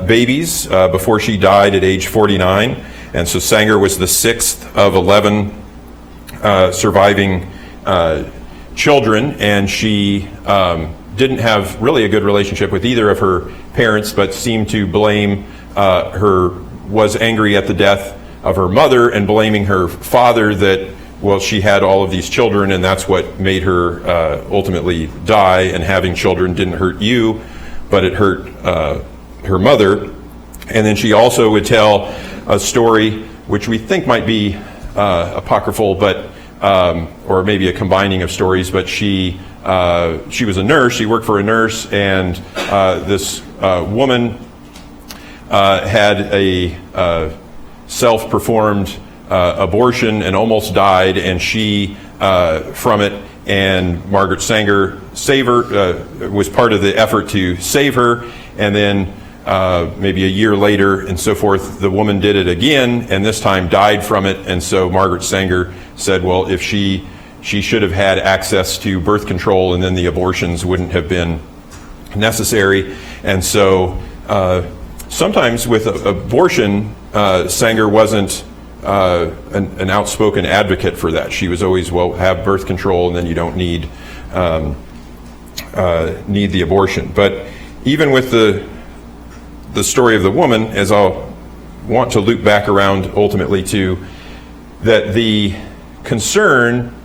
babies before she died at age 49. And so Sanger was the sixth of 11 surviving children, and she didn't have really a good relationship with either of her parents, but seemed to blame was angry at the death of her mother and blaming her father that, well, she had all of these children and that's what made her ultimately die, and having children didn't hurt you, but it hurt her mother. And then she also would tell a story which we think might be apocryphal, but or maybe a combining of stories, but she was a nurse. She worked for a nurse, and this woman had a self-performed abortion and almost died, and she from it, and Margaret Sanger was part of the effort to save her. And then maybe a year later and so forth, the woman did it again, and this time died from it. And so Margaret Sanger said, well, if she should have had access to birth control, and then the abortions wouldn't have been necessary. And so sometimes with abortion, Sanger wasn't an outspoken advocate for that. She was always, well, have birth control and then you don't need the abortion. But even with the story of the woman, as I'll want to loop back around ultimately to, that the concern,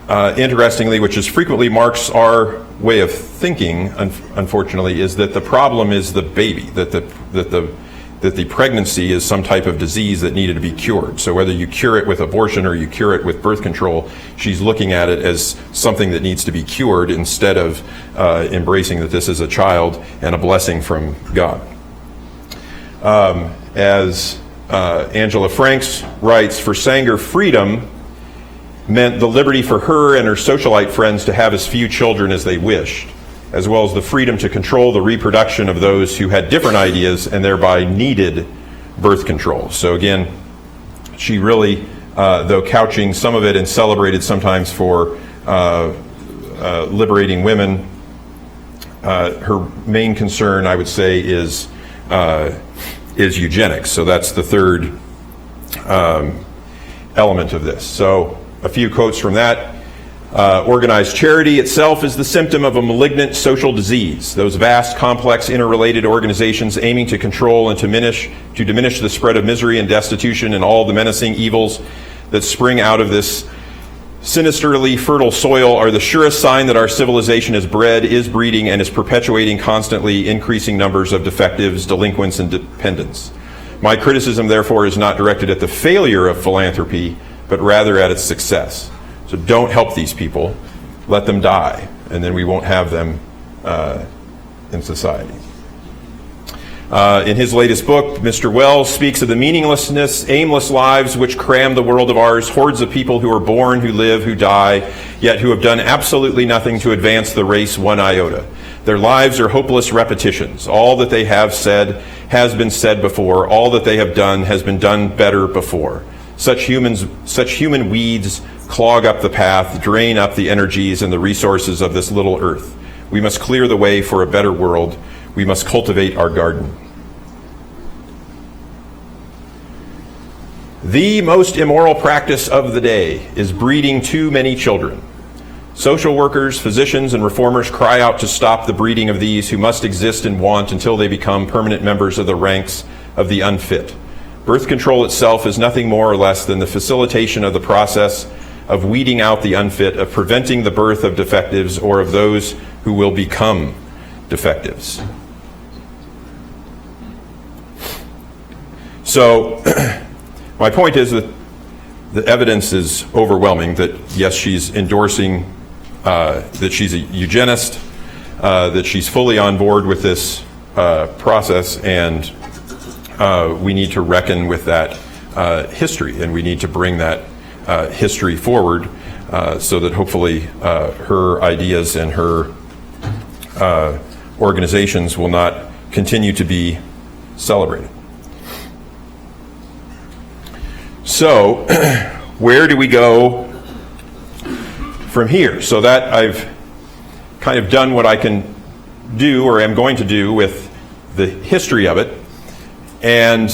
interestingly, which is frequently marks our way of thinking, unfortunately, is that the problem is the baby, that the pregnancy is some type of disease that needed to be cured. So whether you cure it with abortion or you cure it with birth control, she's looking at it as something that needs to be cured instead of embracing that this is a child and a blessing from God. As Angela Franks writes, for Sanger, freedom meant the liberty for her and her socialite friends to have as few children as they wished, as well as the freedom to control the reproduction of those who had different ideas and thereby needed birth control. So again, she really, though couching some of it and celebrated sometimes for liberating women, her main concern, I would say, is eugenics. So that's the third element of this. So a few quotes from that. Organized charity itself is the symptom of a malignant social disease. Those vast, complex, interrelated organizations aiming to control and diminish the spread of misery and destitution and all the menacing evils that spring out of this sinisterly fertile soil are the surest sign that our civilization is breeding, and is perpetuating constantly increasing numbers of defectives, delinquents, and dependents. My criticism, therefore, is not directed at the failure of philanthropy, but rather at its success. So don't help these people, let them die, and then we won't have them in society. In his latest book, Mr. Wells speaks of the meaninglessness, aimless lives which cram the world of ours, hordes of people who are born, who live, who die, yet who have done absolutely nothing to advance the race one iota. Their lives are hopeless repetitions. All that they have said has been said before. All that they have done has been done better before. Such human weeds clog up the path, drain up the energies and the resources of this little earth. We must clear the way for a better world. We must cultivate our garden. The most immoral practice of the day is breeding too many children. Social workers, physicians, and reformers cry out to stop the breeding of these who must exist in want until they become permanent members of the ranks of the unfit. Birth control itself is nothing more or less than the facilitation of the process of weeding out the unfit, of preventing the birth of defectives or of those who will become defectives. So, my point is that the evidence is overwhelming that, yes, she's endorsing that she's a eugenist, that she's fully on board with this process, and we need to reckon with that history, and we need to bring that history forward so that hopefully her ideas and her organizations will not continue to be celebrated. So, where do we go from here? So that I've kind of done what I can do, or am going to do, with the history of it, and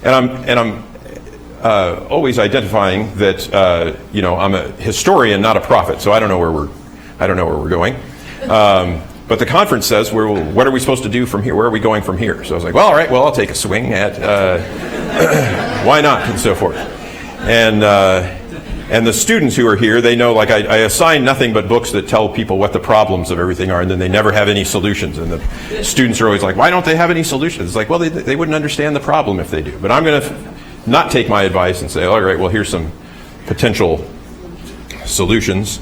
I'm always identifying that I'm a historian, not a prophet. So I don't know where we're going. But the conference says, what are we supposed to do from here? Where are we going from here? So I was like, well, all right, well, I'll take a swing at why not, and so forth. And the students who are here, they know, like, I assign nothing but books that tell people what the problems of everything are, and then they never have any solutions. And the students are always like, why don't they have any solutions? It's like, well, they wouldn't understand the problem if they do. But I'm going to not take my advice and say, all right, well, here's some potential solutions,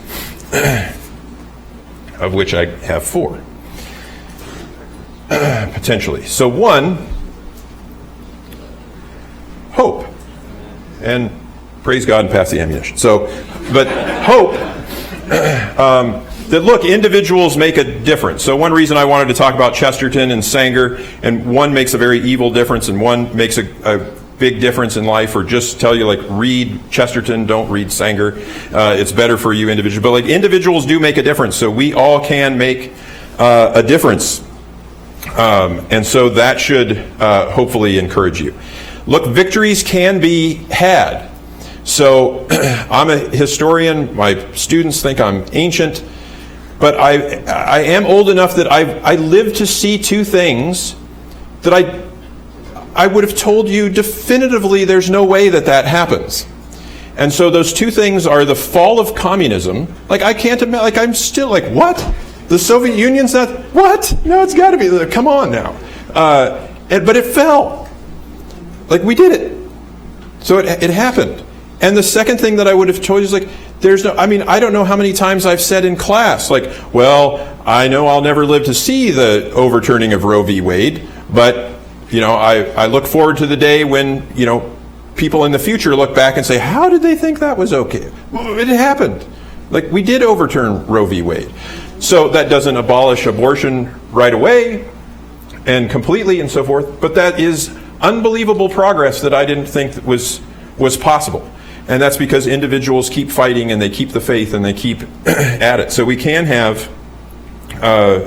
of which I have 4, potentially. So 1, hope. And praise God and pass the ammunition. So, but hope, that look, individuals make a difference. So one reason I wanted to talk about Chesterton and Sanger, and one makes a very evil difference and one makes a big difference in life, or just tell you, like, read Chesterton, don't read Sanger. It's better for you individually. But, like, individuals do make a difference, so we all can make a difference. And so that should hopefully encourage you. Look, victories can be had. So I'm a historian. My students think I'm ancient. But I am old enough that I lived to see 2 things that I would have told you definitively there's no way that happens. And so those 2 things are the fall of communism. Like, I can't imagine, like, I'm still like, what? The Soviet Union's not, what? No, it's got to be, come on now. But it fell. Like, we did it. So it happened. And the second thing that I would have told you is, like, I don't know how many times I've said in class, like, well, I know I'll never live to see the overturning of Roe v. Wade, but, I look forward to the day when, people in the future look back and say, how did they think that was okay? Well, it happened. Like, we did overturn Roe v. Wade. So that doesn't abolish abortion right away and completely and so forth, but that is unbelievable progress that I didn't think was possible. And that's because individuals keep fighting and they keep the faith and they keep at it. So we can have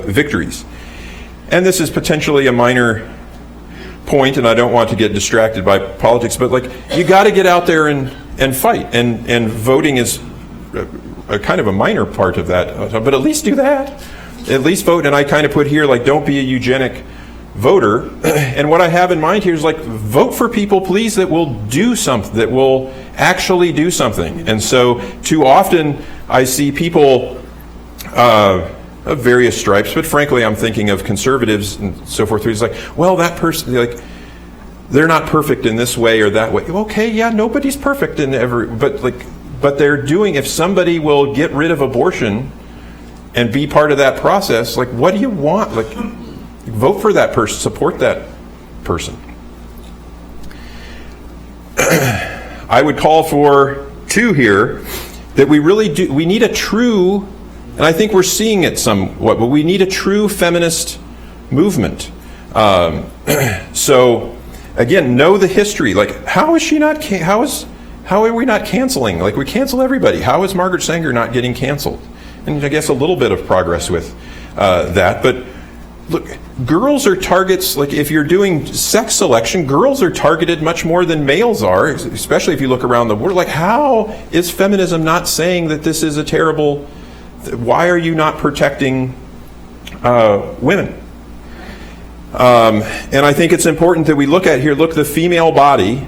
victories. And this is potentially a minor point, and I don't want to get distracted by politics, but, like, you got to get out there and fight. And voting is a kind of a minor part of that. But at least do that. At least vote. And I kind of put here, like, don't be a eugenic voter. And what I have in mind here is, like, vote for people, please, that will do something, that will actually do something. And so too often I see people of various stripes, but frankly I'm thinking of conservatives and so forth, who's like, well, that person, like, they're not perfect in this way or that way. Okay, yeah, nobody's perfect in but they're doing, if somebody will get rid of abortion, and be part of that process, like, what do you want? Like, vote for that person, support that person. I would call for two here, that we need a true, and I think we're seeing it somewhat, but we need a true feminist movement. So again, know the history. Like, how are we not canceling? Like, we cancel everybody. How is Margaret Sanger not getting canceled? And I guess a little bit of progress with that. But look, girls are targets. Like, if you're doing sex selection, girls are targeted much more than males are, especially if you look around the world. Like, how is feminism not saying that this is a terrible... Why are you not protecting women? And I think it's important that we look the female body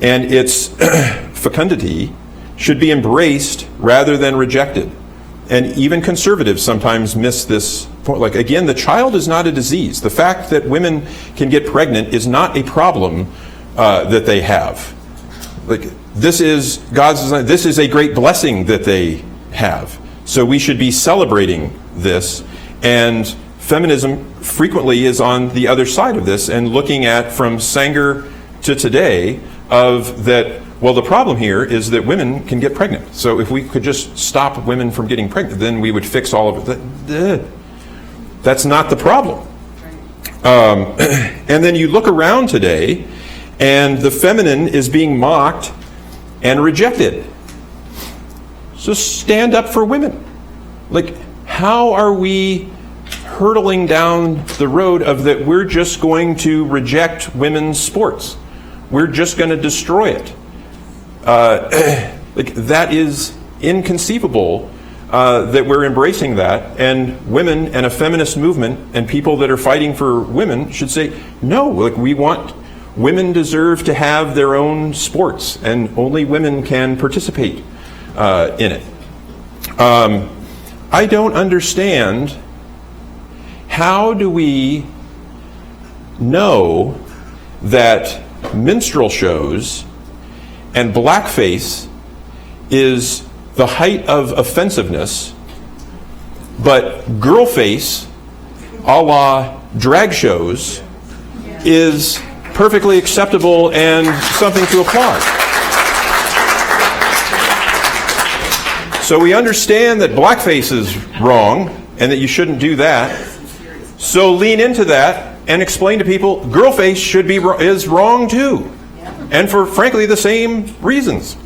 and its fecundity should be embraced rather than rejected. And even conservatives sometimes miss this point. Like, again, the child is not a disease. The fact that women can get pregnant is not a problem that they have. Like, this is God's design. This is a great blessing that they have. So we should be celebrating this. And feminism frequently is on the other side of this and looking at, from Sanger to today, of that, well, the problem here is that women can get pregnant. So if we could just stop women from getting pregnant, then we would fix all of it. That's not the problem. And then you look around today, and the feminine is being mocked and rejected. So stand up for women. Like, how are we hurtling down the road of that we're just going to reject women's sports? We're just going to destroy it. Like, that is inconceivable that we're embracing that. And women and a feminist movement and people that are fighting for women should say, no, like, women deserve to have their own sports, and only women can participate in it. I don't understand, how do we know that minstrel shows and blackface is the height of offensiveness, but girlface, a la drag shows, is perfectly acceptable and something to applaud? So we understand that blackface is wrong and that you shouldn't do that. So lean into that and explain to people girlface is wrong too, and for frankly the same reasons.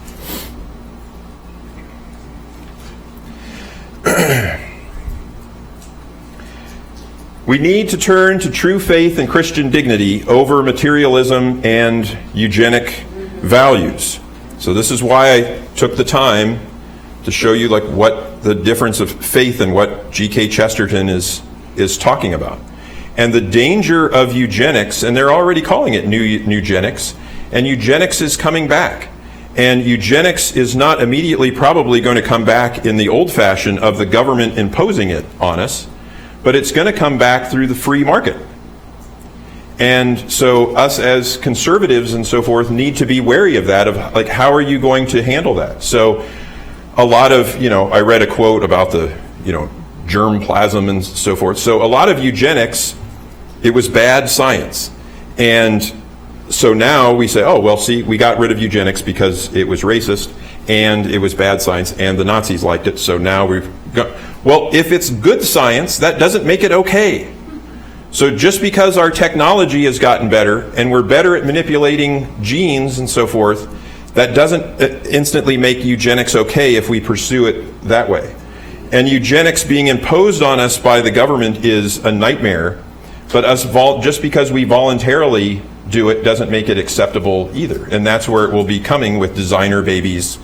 We need to turn to true faith and Christian dignity over materialism and eugenic values. So this is why I took the time to show you like what the difference of faith and what G.K. Chesterton is talking about. And the danger of eugenics, and they're already calling it new eugenics, and eugenics is coming back. And eugenics is not immediately probably going to come back in the old fashion of the government imposing it on us, but it's going to come back through the free market. And so us as conservatives and so forth need to be wary of that, of like, how are you going to handle that? So a lot of, I read a quote about the, germplasm and so forth. So a lot of eugenics, it was bad science. And so now we say, oh, well, see, we got rid of eugenics because it was racist and it was bad science and the Nazis liked it. So now we've got, well, if it's good science, that doesn't make it okay. So just because our technology has gotten better and we're better at manipulating genes and so forth, that doesn't instantly make eugenics okay if we pursue it that way. And eugenics being imposed on us by the government is a nightmare, but just because we voluntarily do it doesn't make it acceptable either. And that's where it will be coming with designer babies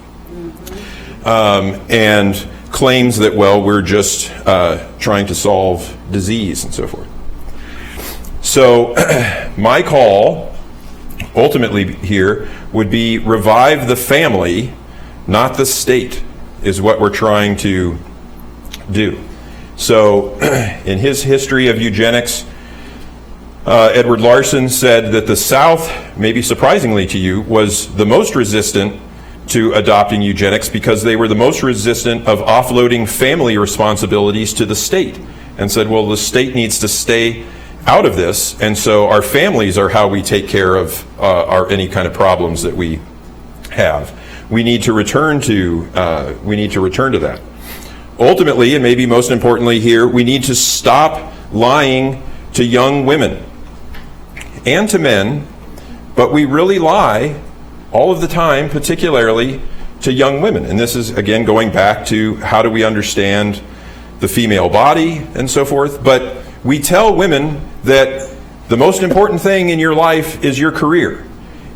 and claims that, well, we're just trying to solve disease and so forth. So my call ultimately here would be revive the family, not the state, is what we're trying to do. So in his history of eugenics, Edward Larson said that the South, maybe surprisingly to you, was the most resistant to adopting eugenics because they were the most resistant of offloading family responsibilities to the state, and said, well, the state needs to stay out of this, and so our families are how we take care of any kind of problems that we have. We need to return to that. Ultimately, and maybe most importantly here, we need to stop lying to young women and to men, but we really lie all of the time, particularly to young women. And this is, again, going back to how do we understand the female body and so forth. But we tell women that the most important thing in your life is your career.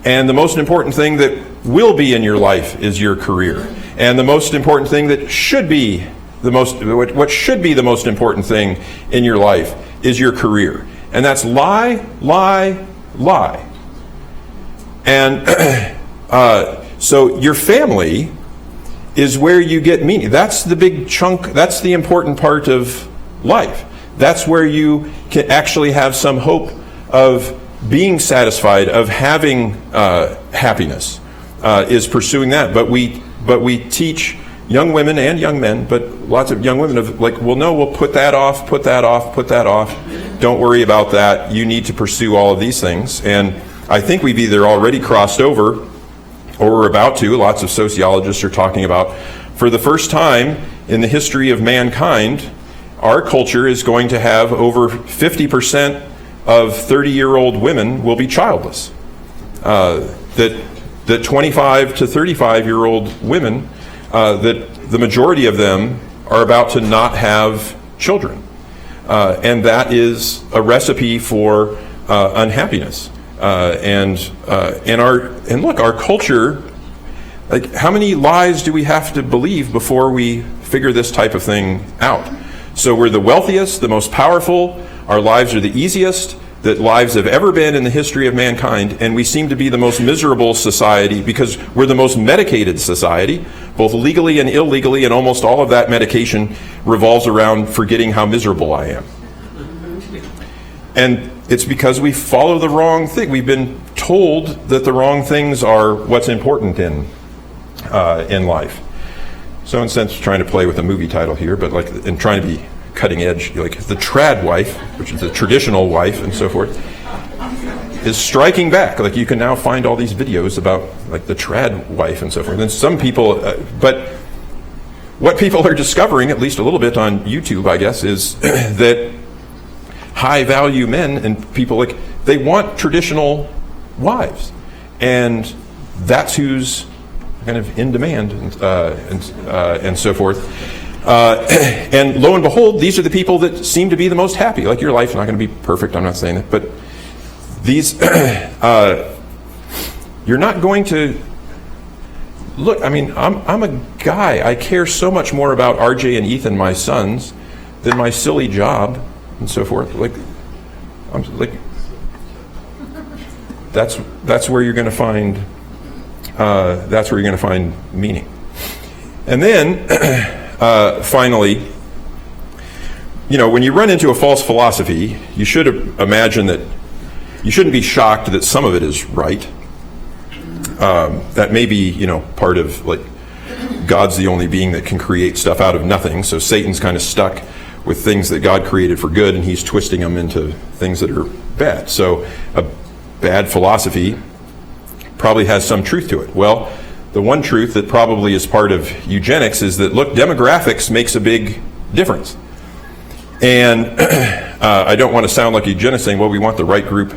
And the most important thing that will be in your life is your career. And the most important thing that should be what should be the most important thing in your life is your career. And that's lie, lie, lie. And so your family is where you get meaning. That's the big chunk, that's the important part of life. That's where you can actually have some hope of being satisfied, of having happiness, is pursuing that. But we teach young women and young men, but lots of young women of like, well, no, we'll put that off, put that off, put that off. Don't worry about that. You need to pursue all of these things. And I think we've either already crossed over or we're about to. Lots of sociologists are talking about, for the first time in the history of mankind, our culture is going to have over 50% of 30-year-old women will be childless. That 25 to 35-year-old women, that the majority of them are about to not have children. And that is a recipe for unhappiness. And look, our culture, like, how many lies do we have to believe before we figure this type of thing out? So we're the wealthiest, the most powerful, our lives are the easiest that lives have ever been in the history of mankind, and we seem to be the most miserable society because we're the most medicated society, both legally and illegally, and almost all of that medication revolves around forgetting how miserable I am. And it's because we follow the wrong thing. We've been told that the wrong things are what's important in life. So in a sense, trying to play with a movie title here, but like, and trying to be cutting edge, like the trad wife, which is the traditional wife and so forth, is striking back. Like, you can now find all these videos about like the trad wife and so forth. And some people, but what people are discovering, at least a little bit on YouTube, I guess, is that high value men and people, like, they want traditional wives, and that's who's kind of in demand and so forth. And lo and behold, these are the people that seem to be the most happy. Like, your life's not going to be perfect, I'm not saying that, but these, you're not going to, look, I mean, I'm a guy, I care so much more about RJ and Ethan, my sons, than my silly job and so forth. Like, I'm like, that's where you're going to find, meaning. And then, finally, when you run into a false philosophy, you should imagine that you shouldn't be shocked that some of it is right. That may be, part of, like, God's the only being that can create stuff out of nothing, so Satan's kind of stuck with things that God created for good, and he's twisting them into things that are bad. So a bad philosophy probably has some truth to it. Well, the one truth that probably is part of eugenics is that, look, demographics makes a big difference. And I don't want to sound like a eugenist saying, well, we want the right group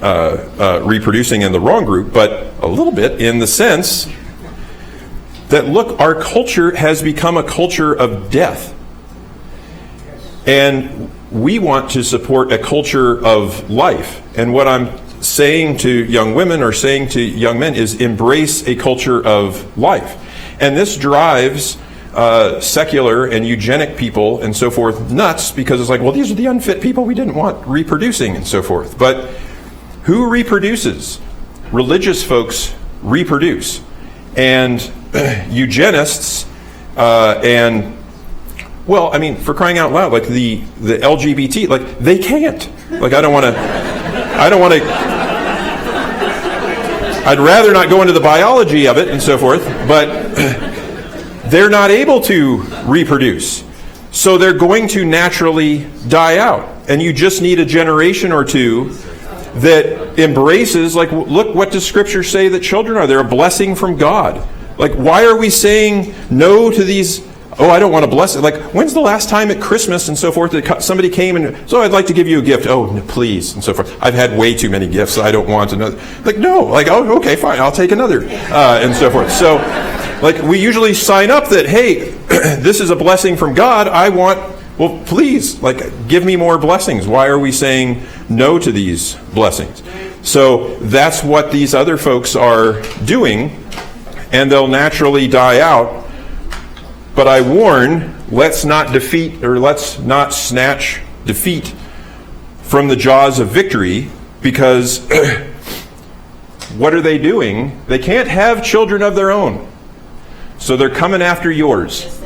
reproducing and the wrong group, but a little bit in the sense that, look, our culture has become a culture of death. And we want to support a culture of life. And what I'm saying to young women or saying to young men is embrace a culture of life. And this drives secular and eugenic people and so forth nuts, because it's like, well, these are the unfit people we didn't want reproducing and so forth. But who reproduces? Religious folks reproduce. And eugenists and, well, I mean, for crying out loud, like the LGBT, like, they can't. Like, I don't want to I'd rather not go into the biology of it and so forth, but they're not able to reproduce. So they're going to naturally die out. And you just need a generation or two that embraces, like, look, what does Scripture say that children are? They're a blessing from God. Like, why are we saying no to these? Oh, I don't want to bless it. Like, when's the last time at Christmas and so forth that somebody came and, so I'd like to give you a gift. Oh, no, please, and so forth. I've had way too many gifts. I don't want another. Like, no. Like, oh, okay, fine. I'll take another, and so forth. So, like, we usually sign up that, hey, this is a blessing from God. I want, well, please, like, give me more blessings. Why are we saying no to these blessings? So that's what these other folks are doing, and they'll naturally die out. But I warn, let's not snatch defeat from the jaws of victory, because what are they doing? They can't have children of their own. So they're coming after yours.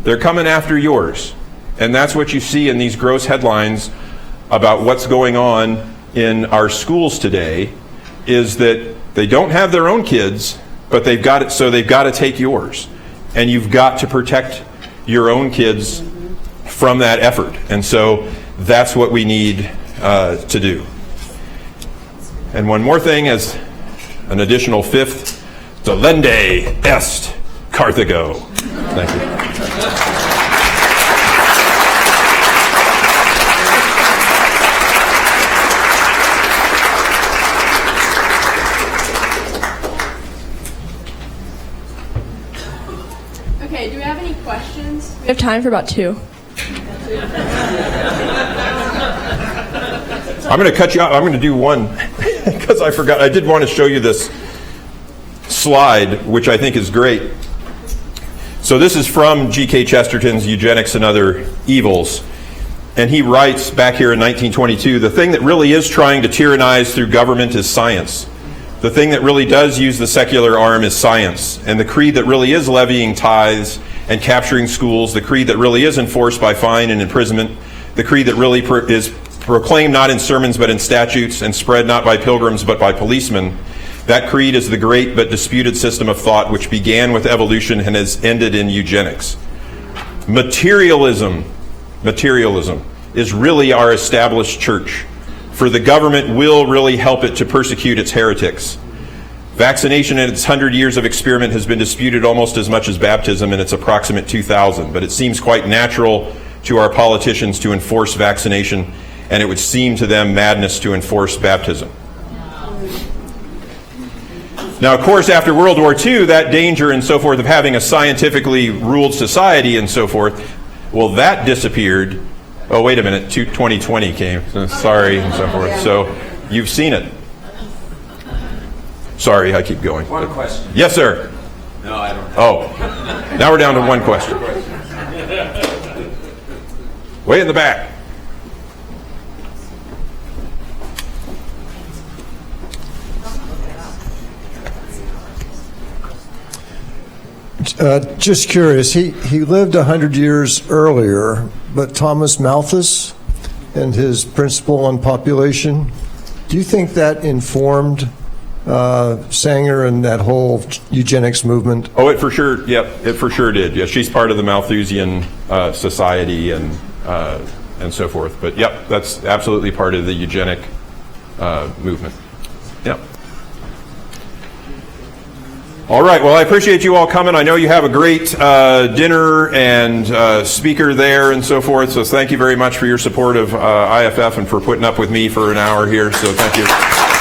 They're coming after yours. And that's what you see in these gross headlines about what's going on in our schools today, is that they don't have their own kids, but they've got it, so they've got to take yours. And you've got to protect your own kids from that effort. And so that's what we need to do. And one more thing, as an additional fifth, delende est Carthago. Thank you. Okay, do we have any questions? We have time for about 2. I'm going to cut you out. I'm going to do one because I forgot. I did want to show you this slide, which I think is great. So this is from G.K. Chesterton's Eugenics and Other Evils. And he writes back here in 1922, the thing that really is trying to tyrannize through government is science. The thing that really does use the secular arm is science. And the creed that really is levying tithes and capturing schools, the creed that really is enforced by fine and imprisonment, the creed that really is proclaimed not in sermons but in statutes and spread not by pilgrims but by policemen, that creed is the great but disputed system of thought which began with evolution and has ended in eugenics. Materialism is really our established church. For the government will really help it to persecute its heretics. Vaccination in its 100 years of experiment has been disputed almost as much as baptism in its approximate 2000, but it seems quite natural to our politicians to enforce vaccination, and it would seem to them madness to enforce baptism. Now, of course, after World War II, that danger and so forth of having a scientifically ruled society and so forth, well, that disappeared. Oh, wait a minute, 2020 came. Sorry, and so forth. So you've seen it. Sorry, I keep going. One question. Yes, sir. No, I don't. Oh, now we're down to one question. Way in the back. Just curious, he lived 100 years earlier, but Thomas Malthus and his principle on population, do you think that informed Sanger and that whole eugenics movement? Oh, it for sure, yep, it for sure did. Yeah, she's part of the Malthusian Society and so forth. But yep, that's absolutely part of the eugenic movement. Yep. All right, well, I appreciate you all coming. I know you have a great dinner and speaker there and so forth, so thank you very much for your support of IFF and for putting up with me for an hour here, so thank you.